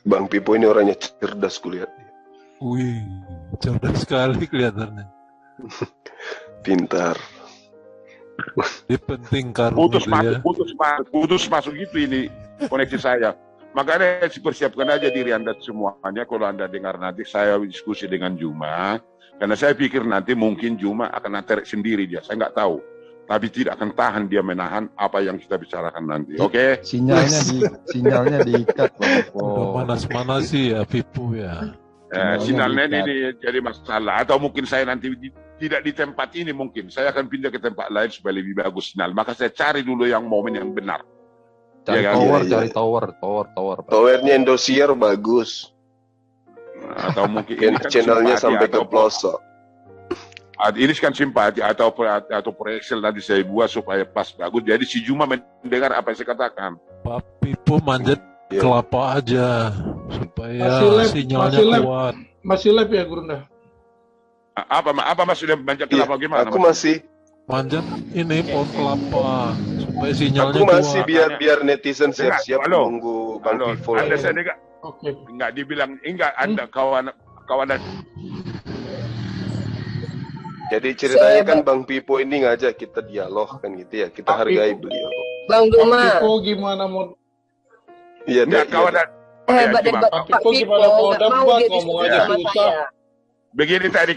Bang Pipo ini orangnya cerdas kulihat. Wih, cerdas sekali kelihatannya. Pintar. Ini penting karena putus masuk gitu ini koneksi saya. Makanya persiapkan aja diri Anda semuanya. Kalau Anda dengar nanti saya diskusi dengan Juma, karena saya pikir nanti mungkin Juma akan tarik sendiri dia. Saya nggak tahu, tapi tidak akan tahan dia menahan apa yang kita bicarakan nanti. Oke? Sinyalnya diikat, Pak. Udah panas-panas sih ya, Pipo ya. Sinyalnya ini jadi masalah. Atau mungkin saya nanti tidak di tempat ini mungkin. Saya akan pindah ke tempat lain supaya lebih bagus sinyal. Maka saya cari dulu yang momen yang benar. Cari Ya kan? tower, Iya, cari iya. tower. Towernya Indosiar bagus. Atau mungkin ini kan Channelnya simpati sampai ke atau pelosok. ini kan simpati atau Excel nanti saya buat supaya pas bagus. Jadi si Juma mendengar apa yang saya katakan. Pak Pipo manjat Iya. kelapa aja supaya Masih lab, sinyalnya masih lab. kuat. Masih live ya Gurunda? Apa maksudnya banyak Iya, kelapa gimana? aku masih Manjat ini pohon kelapa supaya sinyalnya aku masih kuat. biar netizen Dengar, siap-siap halo. menunggu Bang Halo, Vivo Anda lah. saya dengar. Oke. Enggak dibilang, enggak Anda kawan Jadi ceritanya kan Bang Pipo ini ngajak kita dialog kan gitu ya. Kita Pak hargai Pipo. beliau. Bang Pak Duma, Pipo gimana mau Iya, enggak Dek, kawan iya, Dek. hebat Juma. debat Pak Pak Pipo Pipo, gimana mau nggak mau debat, dia ngomong diskusi aja sama susah. saya. Begini tadi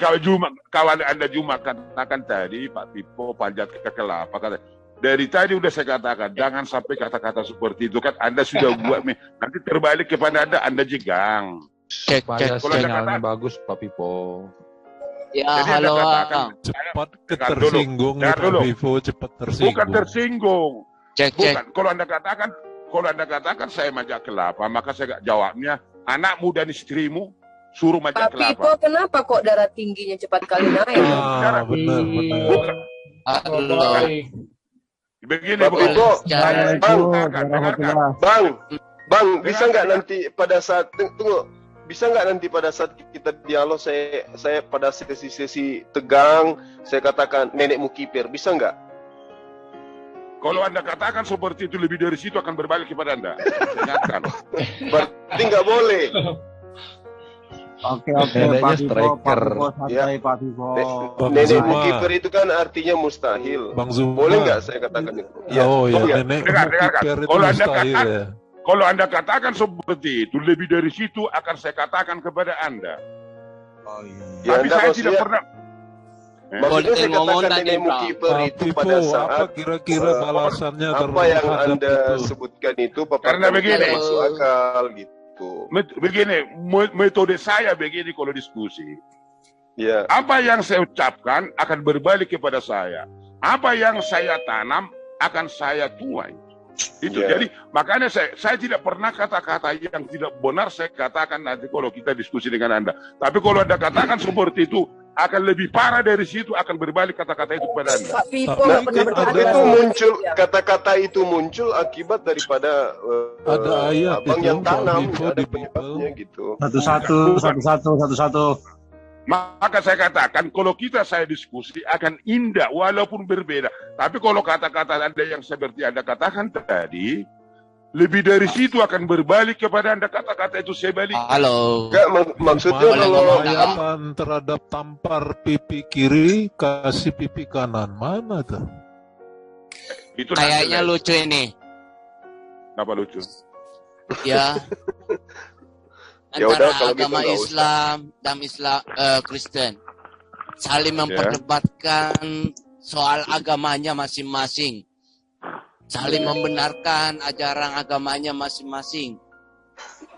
kawan Anda Juma katakan tadi Pak Pipo panjat ke kelapa kata. Dari tadi udah saya katakan jangan sampai kata-kata seperti itu kan Anda sudah buat nanti terbalik kepada Anda jegang. Supaya Kalau Anda sinyalnya kata- bagus, Pak Pipo. Ya, Jadi Anda halo katakan Bang. Cepat Dengar ketersinggung nih Dengar Pak dulu. Pipo, cepat tersinggung. bukan tersinggung. Cek. Bukan. Kalau Anda katakan saya majak kelapa, maka saya jawabnya anakmu dan istrimu suruh majak Pak Pipo, kelapa. kenapa kok darah tingginya cepat kali naik? Ah, benar. Bukan. Halo. Baik. Begini Pak bukan. Pipo, Dengarkan. Bang, bisa nggak Dengar. nanti pada saat tunggu, bisa nggak nanti pada saat kita dialog saya pada sesi tegang saya katakan nenekmu kiper, bisa nggak? Kalau Anda katakan seperti itu lebih dari situ akan berbalik kepada Anda. Ingatkan. Berarti nggak boleh. Oke, Neneknya Pak Pipo, striker. santai Pak Pipo. Bang Nenekmu Zuma. kiper itu kan artinya mustahil. Bang Zuma. Boleh nggak saya katakan itu? Ya. Oh ya, Iya. nenek Dengarkan. kiper itu Kalau Anda mustahil katakan- ya. Kalau Anda katakan seperti itu lebih dari situ akan saya katakan kepada Anda. Ya, Tapi Anda saya maksudnya- tidak pernah. Maksudnya saya ngomong katakan tadi, nenekmu Bang. kiper Pak itu Pipo, pada apa saat kira-kira balasannya apa yang terhadap Anda itu? sebutkan itu Karena paparan begini. tidak masuk akal gitu. Begini, metode saya begini kalau diskusi. Ya. Apa yang saya ucapkan akan berbalik kepada saya. Apa yang saya tanam akan saya tuai. Itu Ya. jadi makanya saya tidak pernah kata-kata yang tidak benar saya katakan nanti kalau kita diskusi dengan Anda. Tapi kalau Anda katakan seperti itu akan lebih parah dari situ akan berbalik kata-kata itu kepada Anda. Pak Pipo Tapi nggak pernah kan berkata Itu seperti muncul itu, ya. kata-kata itu muncul akibat daripada Ada ayat abang itu, yang Pak tanam Pipo ada di penyebabnya gitu. Satu-satu. Maka saya katakan kalau saya diskusi akan indah walaupun berbeda. Tapi kalau kata-kata Anda yang seperti Anda katakan tadi lebih dari situ akan berbalik kepada Anda kata-kata itu saya balik. Halo. Enggak, maksudnya Boleh kalau ngomong, Bang? Penghayatan terhadap tampar pipi kiri kasih pipi kanan mana tuh? Itu Kayaknya nanti. lucu ini. Kenapa lucu? Ya. Ya Antara udah, kalau gitu agama nggak usah. Islam dan Kristen saling memperdebatkan soal agamanya masing-masing, saling membenarkan ajaran agamanya masing-masing.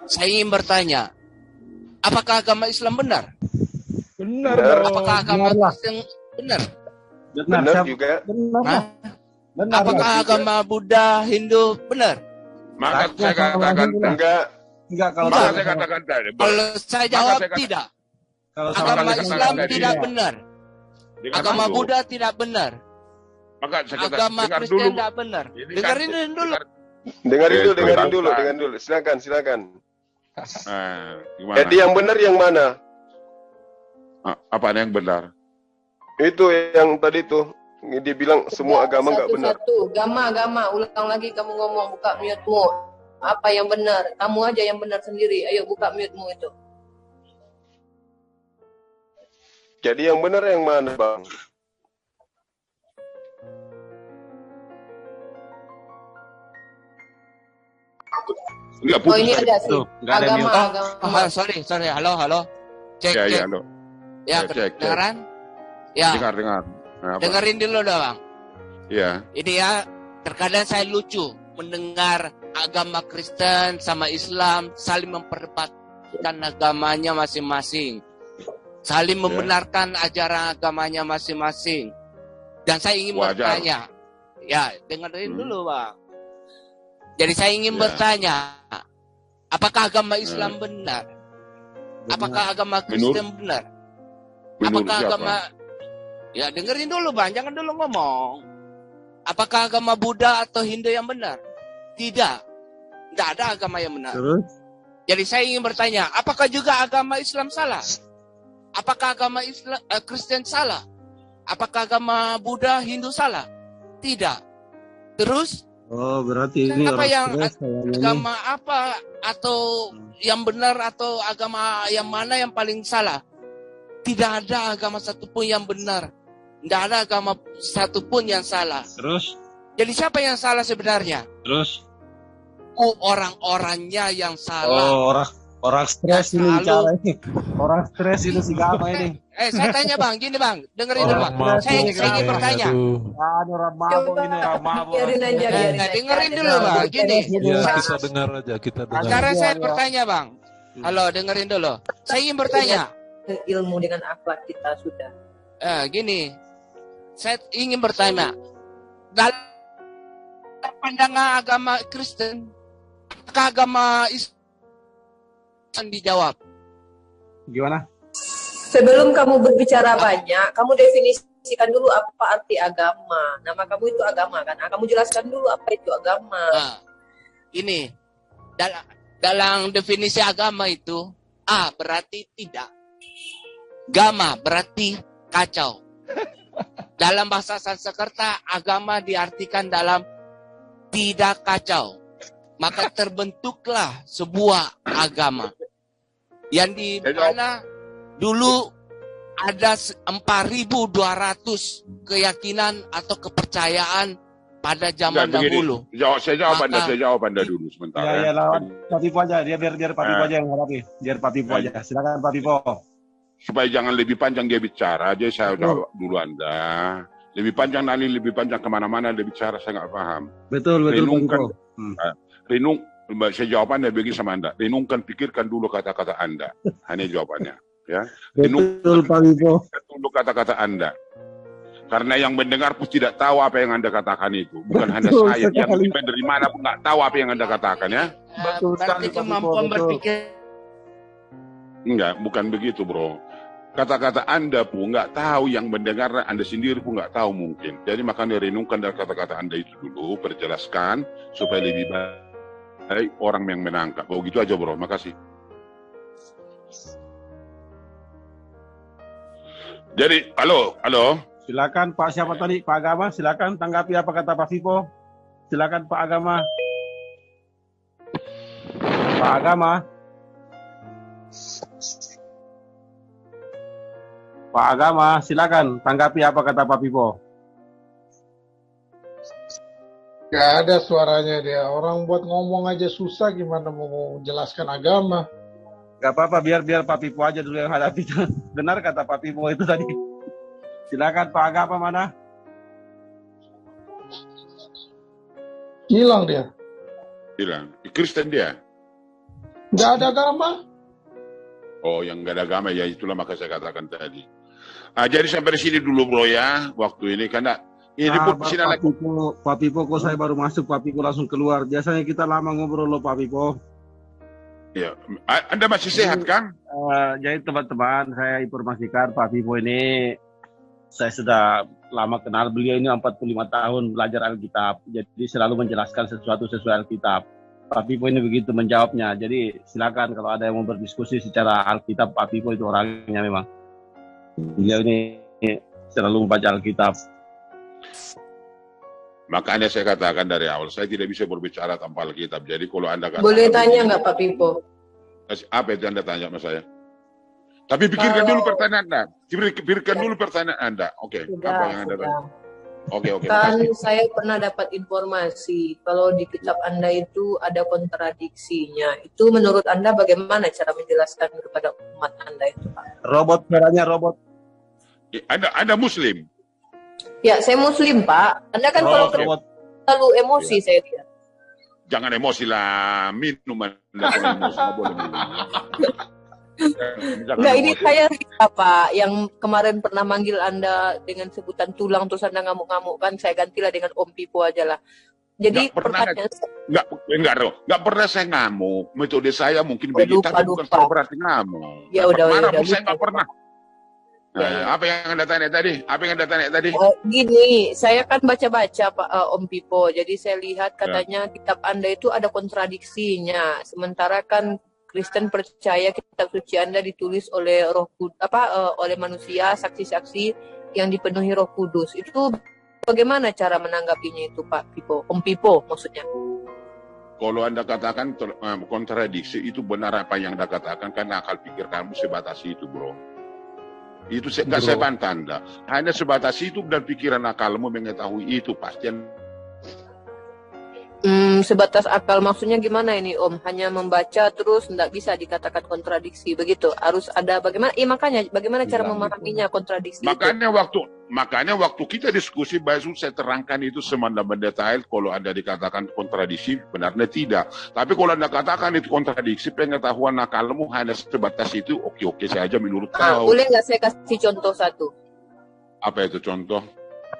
Saya ingin bertanya, apakah agama Islam benar? Benar. Benar. dong. Apakah agama Kristen benar? benar juga. Hah? Apakah agama Buddha, Hindu benar? Maka saya katakan Enggak, kalau maka saya katakan tadi. Kalau saya jawab saya kata- tidak. kalau Agama saya katakan Islam tadi. tidak benar. Dengar Agama dulu. Buddha tidak benar. Maka saya katakan Agama dengar Kristen dulu. tidak benar. Ini kan- Dengerin dulu. dengarin Ya, dulu, itu dengarin dulu. Silakan. Nah, gimana? Jadi yang benar yang mana? Apa yang benar? Itu yang tadi tuh dia bilang semua agama nggak benar. Satu-satu, gama, ulang lagi kamu ngomong, buka mute-mu. Apa yang benar? Kamu aja yang benar sendiri. Ayo buka mute-mu itu. Jadi yang benar yang mana, Bang? Enggak Oh putus. ini ada sih. nggak ada Agama, mute. agama. Sorry. Halo. Cek. Ya, halo. Ya, Ya, cek. kedengaran? Ya, Dengar. Nah, apa? dengerin dulu dah, Bang. Iya. Ini ya, terkadang saya lucu mendengar agama Kristen sama Islam saling memperdebatkan agamanya masing-masing. saling membenarkan ajaran agamanya masing-masing. Dan saya ingin bertanya, ya dengerin dulu Bang. Jadi saya ingin bertanya, apakah agama Islam benar? Apakah agama Kristen benar? Apakah agama... Ya dengerin dulu Bang, jangan dulu ngomong. Apakah agama Buddha atau Hindu yang benar? Tidak. Tidak ada agama yang benar. Jadi saya ingin bertanya, apakah juga agama Islam salah? Apakah agama Islam Kristen salah? Apakah agama Buddha, Hindu salah? Tidak. Terus? Oh, berarti ini apa yang agama ini. Apa atau yang benar atau agama yang mana yang paling salah? Tidak ada agama satupun yang benar. Tidak ada agama satupun yang salah. Terus? Jadi siapa yang salah sebenarnya? Terus? Orang-orangnya yang salah. Oh, orang stres ini bicara ini. Orang stres itu si Gama ini. Saya tanya Bang, gini Bang, dengerin dulu Bang. Saya ingin bertanya. Orang mabuk ini, orang mabuk. Dengerin dulu Bang, gini. Ya, kita dengar aja, kita dengar. Sekarang saya bertanya Bang. Halo, dengerin dulu. Saya ingin bertanya. Ilmu dengan akhlak kita sudah. Gini. Saya ingin bertanya. Dalam pandangan agama Kristen, apakah agama Islam dijawab? Gimana? Sebelum kamu berbicara banyak, kamu definisikan dulu apa arti agama. Nama kamu itu agama kan? Kamu jelaskan dulu apa itu agama. Ini dalam definisi agama itu A berarti tidak, gama berarti kacau. Dalam bahasa Sanskerta agama diartikan dalam tidak kacau. Maka terbentuklah sebuah agama yang di mana dulu ada 4.200 keyakinan atau kepercayaan pada zaman dahulu. Saya jawab Anda dulu sebentar. Ya, lawan Pak Pipo aja. Biar Pak Pipo aja yang hadapi. Biar Pak Pipo aja. Silakan Pak Pipo. Supaya jangan lebih panjang dia bicara, jadi saya jawab dulu Anda. Lebih panjang nanti, lebih panjang kemana-mana dia bicara, saya nggak paham. Betul, renungkan, saya jawabannya begini sama Anda. Renungkan, pikirkan dulu kata-kata Anda. Hanya jawabannya. Ya. Betul, Pak Pipo. Dulu kata-kata Anda. Karena yang mendengar pun tidak tahu apa yang Anda katakan itu. Bukan hanya saya, yang dari mana pun nggak tahu apa yang Anda katakan ya. Betul sekali, kemampuan berpikir. Enggak, bukan begitu bro. Kata-kata Anda pun nggak tahu, yang mendengar Anda sendiri pun nggak tahu mungkin. Jadi makanya renungkan dari kata-kata Anda itu dulu, perjelaskan supaya lebih baik orang yang menangkap. Oh gitu aja bro, makasih. Jadi, halo. Silakan Pak siapa tadi? Pak Agama, silakan tanggapi apa kata Pak Pipo. Silakan Pak Agama. Pak Agama. Pak Agama, silakan tanggapi apa kata Pak Pipo. Gak ada suaranya dia. Orang buat ngomong aja susah, gimana mau jelaskan agama? Gak apa-apa, biar Pak Pipo aja dulu yang hadapi. Benar kata Pak Pipo itu tadi. Silakan Pak Agama mana? Hilang dia. Hilang. Kristen dia. Gak ada agama. Oh, yang gak ada agama ya, itulah maka saya katakan tadi. Jadi sampai sini dulu bro ya, waktu ini karena ini Pak Pipo, kok saya baru masuk, Pak Pipo langsung keluar. Biasanya kita lama ngobrol loh Pak Pipo. Ya, Anda masih sehat kan? Jadi teman-teman, saya informasikan Pak Pipo ini, saya sudah lama kenal beliau ini 45 tahun belajar Alkitab. Jadi selalu menjelaskan sesuatu sesuai Alkitab. Pak Pipo ini begitu menjawabnya. Jadi silakan kalau ada yang mau berdiskusi secara Alkitab, Pak Pipo itu orangnya memang. Beliau ini selalu membaca Alkitab. Makanya saya katakan dari awal, saya tidak bisa berbicara tanpa Alkitab. Jadi kalau Anda katakan... Boleh tanya nggak Pak Pipo? Apa itu Anda tanya sama saya? Tapi pikirkan dulu pertanyaan Anda. Pikirkan dulu pertanyaan Anda. Oke, apa yang Anda tanya? Oke. Kan saya pernah dapat informasi kalau di kitab Anda itu ada kontradiksinya. Itu menurut Anda bagaimana cara menjelaskan kepada umat Anda itu, Pak? Robot, suaranya robot. Anda Muslim? Ya, saya Muslim, Pak. Anda kan kalau terlalu emosi saya lihat. Jangan emosi lah, minum Anda kalau emosi, nggak boleh minum. Enggak, ini saya apa yang kemarin pernah manggil Anda dengan sebutan tulang terus Anda ngamuk-ngamuk kan, saya gantilah dengan Om Pipo aja lah. Jadi nggak pernah saya ngamuk. Metode saya mungkin begitu, tapi bukan berarti ngamuk. Ya udah, saya nggak pernah. Apa yang Anda tanya tadi? Gini, saya kan baca-baca Pak Om Pipo. Jadi saya lihat katanya kitab Anda itu ada kontradiksinya. Sementara kan Kristen percaya kitab suci Anda ditulis oleh oleh manusia, saksi-saksi yang dipenuhi Roh Kudus. Itu bagaimana cara menanggapinya itu Pak Pipo? Om Pipo maksudnya. Kalau Anda katakan kontradiksi, itu benar apa yang Anda katakan, karena akal pikir kamu sebatas itu, bro. Itu nggak saya bantah Anda. Hanya sebatas itu dan pikiran akalmu mengetahui itu pasti. Sebatas akal maksudnya gimana ini Om? Hanya membaca terus nggak bisa dikatakan kontradiksi begitu. Harus ada bagaimana? Makanya bagaimana cara memahaminya kontradiksi? Makanya waktu kita diskusi, baru saya terangkan itu semanda mendetail. Kalau Anda dikatakan kontradiksi, benarnya tidak. Tapi kalau Anda katakan itu kontradiksi, pengetahuan akalmu hanya sebatas itu, oke saja menurut kau. Boleh nggak saya kasih contoh satu? Apa itu contoh?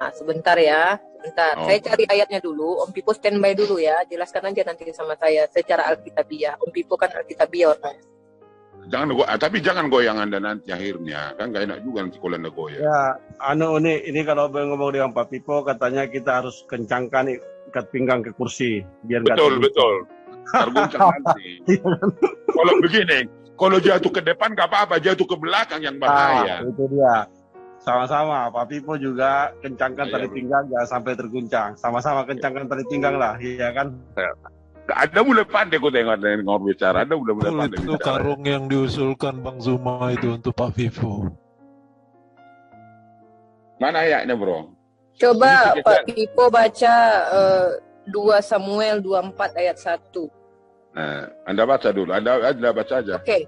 Nah, sebentar ya. Saya cari ayatnya dulu. Om Pipo standby dulu ya. Jelaskan aja nanti sama saya secara Alkitabiah. Om Pipo kan Alkitabiah orangnya. Tapi jangan goyang Anda nanti akhirnya. Kan gak enak juga nanti kalau Anda goyang. Ya, ini kalau ngomong dengan Pak Pipo, katanya kita harus kencangkan ikat pinggang ke kursi. Biar betul. Terguncang nanti. Kalau begini, kalau jatuh ke depan gak apa-apa, jatuh ke belakang yang bahaya. Itu dia. Sama-sama, Pak Pipo juga kencangkan tali pinggang, jangan sampai terguncang. Sama-sama kencangkan tali pinggang lah, iya kan? Anda mulai pandai kok dengar bicara. Anda mulai pandai itu bicara. Karung yang diusulkan Bang Zuma itu untuk Pak Pipo. Mana ayatnya, bro? Coba Pak Pipo baca 2 Samuel 24 ayat 1. Anda baca dulu. Anda baca aja. Oke.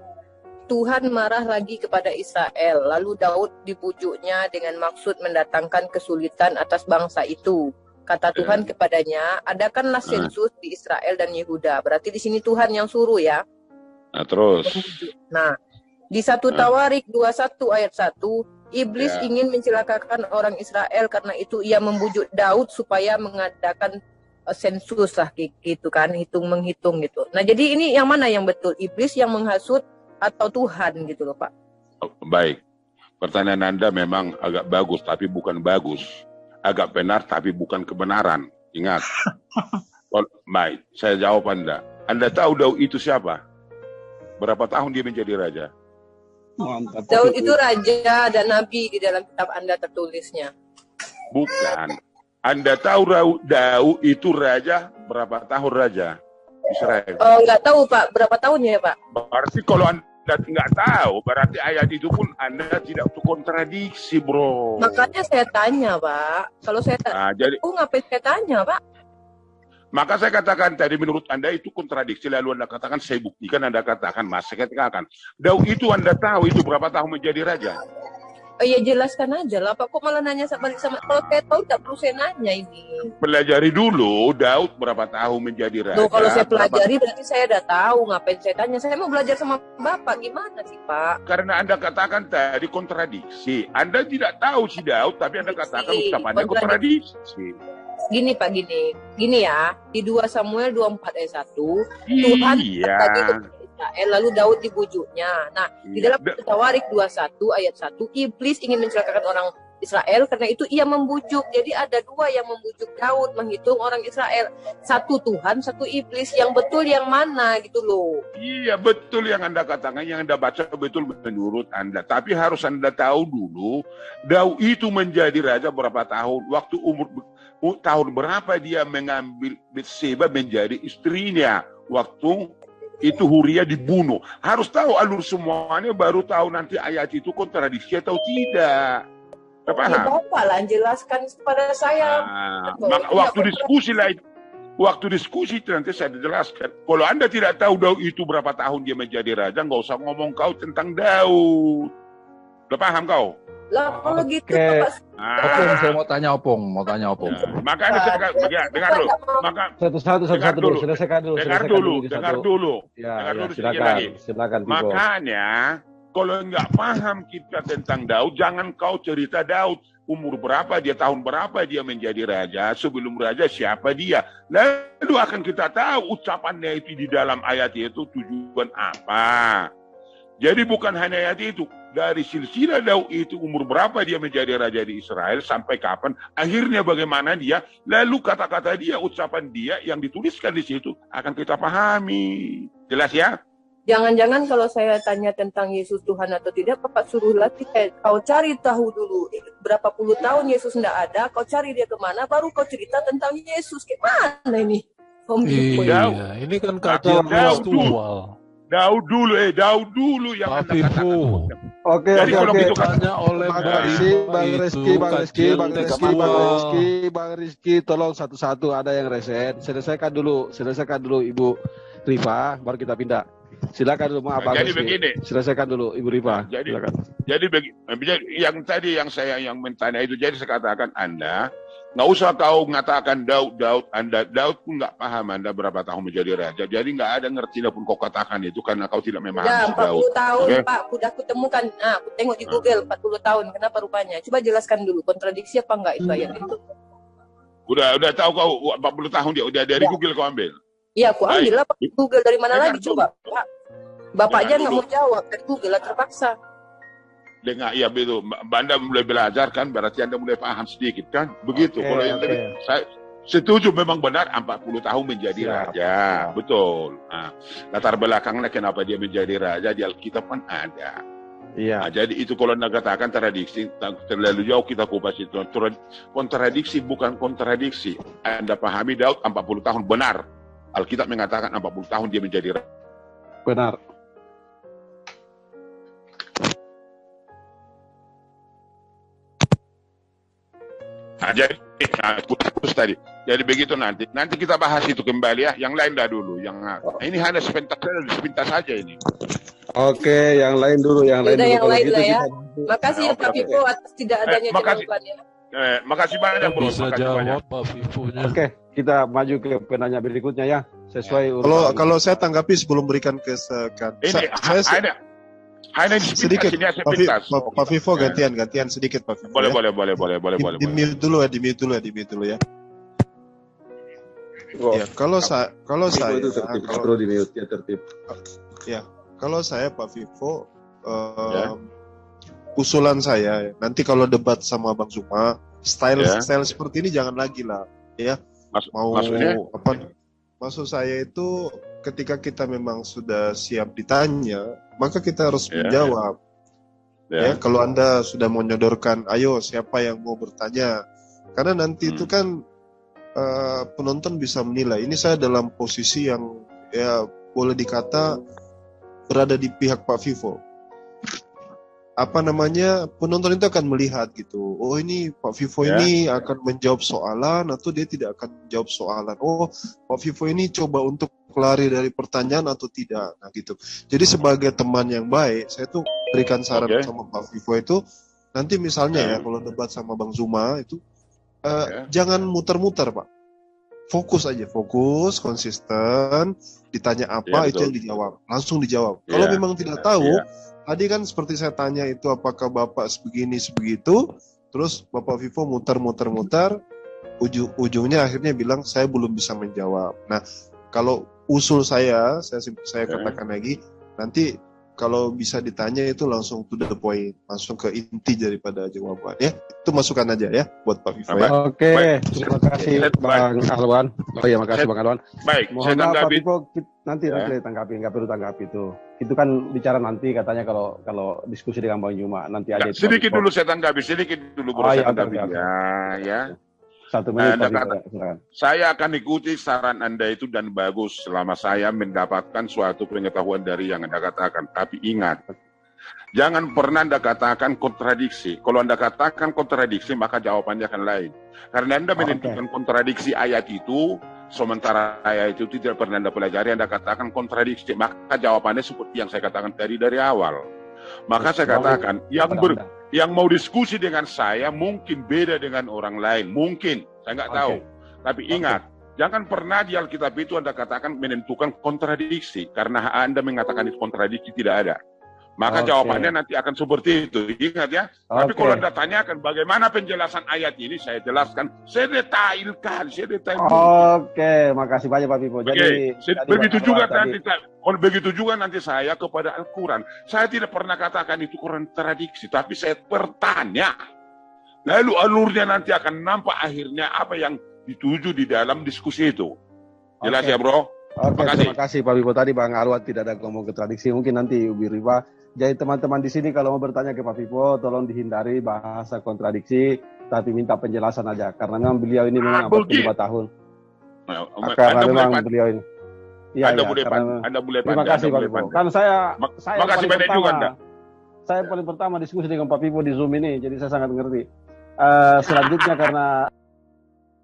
Tuhan marah lagi kepada Israel, lalu Daud dibujuknya dengan maksud mendatangkan kesulitan atas bangsa itu. Kata Tuhan kepadanya, adakanlah sensus di Israel dan Yehuda. Berarti di sini Tuhan yang suruh ya. Nah, terus. Nah, di 1 Tawarik 21 ayat 1, iblis ingin mencelakakan orang Israel, karena itu ia membujuk Daud supaya mengadakan sensus lah gitu kan, menghitung gitu. Nah, jadi ini yang mana yang betul? Iblis yang menghasut atau Tuhan gitu loh Pak? Baik, pertanyaan Anda memang agak bagus tapi bukan bagus, agak benar tapi bukan kebenaran. Ingat. Baik, saya jawab Anda. Anda tahu Daud itu siapa? Berapa tahun dia menjadi raja? Mantap. Daud itu raja dan nabi di dalam kitab Anda tertulisnya. Bukan. Anda tahu Daud itu raja berapa tahun raja Israel? Nggak tahu Pak, berapa tahun ya Pak? Berarti kalau Anda nggak tahu, berarti ayat itu pun Anda tidak kontradiksi, bro. Makanya saya tanya Pak, kalau saya ngapain saya tanya Pak? Maka saya katakan tadi menurut Anda itu kontradiksi, lalu Anda katakan saya buktikan, Anda katakan, Mas, saya katakan Daud itu Anda tahu itu berapa tahun menjadi raja? Ya jelaskan aja lah Pak, kok malah nanya balik sama, kalau saya tahu tidak perlu saya nanya ini. Pelajari dulu Daud berapa tahun menjadi raja. Loh, kalau saya pelajari berarti saya udah tahu, ngapain saya tanya? Saya mau belajar sama Bapak, gimana sih Pak? Karena Anda katakan tadi kontradiksi. Anda tidak tahu si Daud, tapi Anda katakan ucapannya kontradiksi. Gini Pak, gini ya, di 2 Samuel 24 ayat 1, Tuhan tadi Israel, lalu Daud dibujuknya. Nah, di dalam Tawarik 21 ayat 1, iblis ingin mencelakakan orang Israel, karena itu ia membujuk. Jadi ada 2 yang membujuk Daud menghitung orang Israel. 1 Tuhan, 1 iblis. Yang betul yang mana gitu loh. Iya, betul yang Anda katakan, yang Anda baca betul menurut Anda. Tapi harus Anda tahu dulu, Daud itu menjadi raja berapa tahun? Waktu tahun berapa dia mengambil Betseba menjadi istrinya? Waktu itu Huria dibunuh. Harus tahu alur semuanya, baru tahu nanti ayat itu kontradiksi atau tidak. Paham? Ya, Bapak lah jelaskan kepada saya. Maka waktu diskusi nanti saya jelaskan. Kalau Anda tidak tahu Daud itu berapa tahun dia menjadi raja, nggak usah ngomong kau tentang Daud. Udah paham kau? Lah kalau gitu Oke. Bapak Opung, saya mau tanya Opung. Makanya saya dengar dulu. Maka Satu-satu dulu, selesaikan dulu. dengar dulu. Ya, sedikit lagi. silakan. Pipo. Makanya kalau nggak paham kita tentang Daud, jangan kau cerita Daud umur berapa dia, tahun berapa dia menjadi raja, sebelum raja siapa dia. Lalu akan kita tahu ucapannya itu di dalam ayat itu tujuan apa. Jadi bukan hanya ayat itu, dari silsilah Daud itu umur berapa dia menjadi raja di Israel, sampai kapan, akhirnya bagaimana dia, lalu kata-kata dia, ucapan dia yang dituliskan di situ akan kita pahami. Jelas ya? Jangan-jangan kalau saya tanya tentang Yesus Tuhan atau tidak, Bapak suruh lagi kau cari tahu dulu berapa puluh tahun Yesus tidak ada, kau cari dia kemana, baru kau cerita tentang Yesus. Gimana ini? Iya, ini kan kajian tekstual. Daud dulu yang Pak Vivo. Oke. Gitu, tanya oleh Bang Rizky, tolong satu-satu, ada yang reset. Selesaikan dulu Ibu Rifa, baru kita pindah. Silakan dulu, maaf Bang Jadi Rizky. begini. Selesaikan dulu Ibu Rifa. Silakan. Jadi yang tadi yang saya mentanya itu, jadi saya katakan Anda nggak usah kau mengatakan Daud, Daud pun nggak paham Anda berapa tahun menjadi raja. Jadi nggak ada ngerti pun kau katakan itu karena kau tidak memahami Ya, 40 Daud. tahun Okay? Pak, udah aku temukan. Aku tengok di Google 40 tahun. Kenapa rupanya? Coba jelaskan dulu kontradiksi apa enggak itu ayat itu. Udah tahu kau 40 tahun dia udah dari Google kau ambil. Iya, aku ambil lah Pak. Google dari mana lagi coba, dulu. Pak. Bapak aja nggak mau jawab dari Google lah, terpaksa. Dengar, ya begitu. Anda mulai belajar kan, berarti Anda mulai paham sedikit kan? Begitu. Kalau yang tadi, saya setuju memang benar 40 tahun menjadi raja. Betul. Nah, latar belakangnya kenapa dia menjadi raja di Alkitab kan ada. Iya. Nah, jadi itu kalau Anda katakan tradiksi, terlalu jauh kita kupas itu. Kontradiksi bukan kontradiksi. Anda pahami Daud 40 tahun benar. Alkitab mengatakan 40 tahun dia menjadi raja. Benar. Nah, jadi putus tadi. Jadi begitu nanti kita bahas itu kembali ya. Yang lain dah dulu. Ini hanya sepintas saja ini. Oke, yang lain dulu, yang lain Udah dulu. yang lain gitu lah ya. kita- Makasih ya Pak Vivo atas tidak adanya jawabannya. Makasih banyak bro. Bisa jawab Pak Vivo-nya. Oke, kita maju ke penanya berikutnya ya. Sesuai Kalau saya tanggapi sebelum berikan ke Ini hanya sedikit sepintas. Pak Vivo gantian sedikit Pak Vivo. Boleh. Di mute dulu ya. Ya, kalau saya itu tertib, bro, di mute ya, tertib. Ya, kalau saya Pak Vivo usulan saya nanti kalau debat sama Bang Zuma, style seperti ini jangan lagi lah ya. Maksudnya? Maksud saya itu ketika kita memang sudah siap ditanya, maka kita harus menjawab. Ya, kalau Anda sudah mau menyodorkan, ayo siapa yang mau bertanya? Karena nanti itu kan penonton bisa menilai. Ini saya dalam posisi yang ya boleh dikata berada di pihak Pak Vivo. Penonton itu akan melihat gitu. Oh, ini Pak Vivo ini akan menjawab soalan atau dia tidak akan menjawab soalan. Oh, Pak Vivo ini coba untuk lari dari pertanyaan atau tidak. Nah gitu. Jadi sebagai teman yang baik, saya tuh berikan saran sama Pak Vivo itu, nanti misalnya ya kalau debat sama Bang Zuma itu jangan muter-muter Pak. Fokus, konsisten, ditanya apa itu yang dijawab, langsung dijawab. Kalau memang tidak tahu, tadi kan seperti saya tanya itu apakah Bapak sebegini sebegitu, terus Bapak Vivo muter-muter, ujungnya akhirnya bilang saya belum bisa menjawab. Nah, kalau usul saya katakan lagi, nanti kalau bisa ditanya itu langsung to the point, langsung ke inti daripada jawaban ya. Itu masukan aja ya buat Pak Vivo ya. Oke, terima kasih Bang Alwan. Oh iya, makasih Bang Alwan. Baik, mohon maaf Pak Vivo, nanti tanggapi, nggak perlu tanggapi itu. Itu kan bicara nanti katanya kalau diskusi dengan Bang Juma nanti aja. Sedikit dulu saya tanggapi, ya. 1 menit. Saya akan ikuti saran Anda itu dan bagus selama saya mendapatkan suatu pengetahuan dari yang Anda katakan. Tapi ingat, jangan pernah Anda katakan kontradiksi. Kalau Anda katakan kontradiksi, maka jawabannya akan lain. Karena Anda menentukan kontradiksi ayat itu, sementara ayat itu tidak pernah Anda pelajari, Anda katakan kontradiksi, maka jawabannya seperti yang saya katakan dari awal. Maka saya katakan yang mau diskusi dengan saya mungkin beda dengan orang lain, mungkin saya nggak tahu. Tapi ingat, jangan pernah di Alkitab itu Anda katakan menentukan kontradiksi, karena Anda mengatakan itu kontradiksi tidak ada. Maka jawabannya nanti akan seperti itu. Ingat ya. Tapi kalau Anda tanyakan bagaimana penjelasan ayat ini, saya jelaskan, saya detailkan. Oke, makasih banyak Pak Pipo. Jadi begitu juga nanti, kalau begitu juga nanti saya kepada Al-Quran. Saya tidak pernah katakan itu kontradiksi, tapi saya bertanya. Lalu alurnya nanti akan nampak akhirnya apa yang dituju di dalam diskusi itu. Jelas ya, Bro? Terima kasih Pak Pipo. Tadi Bang Alwat tidak ada ngomong kontradiksi. Mungkin nanti Ubi Riba. Jadi teman-teman di sini kalau mau bertanya ke Pak Pipo, tolong dihindari bahasa kontradiksi, tapi minta penjelasan aja. Karena memang beliau ini memang 45 tahun. Karena memang beliau ini. Anda boleh terima kasih Pak Pipo. Kan saya makasih banyak juga Anda. Saya paling pertama diskusi dengan Pak Pipo di Zoom ini, jadi saya sangat mengerti. Selanjutnya karena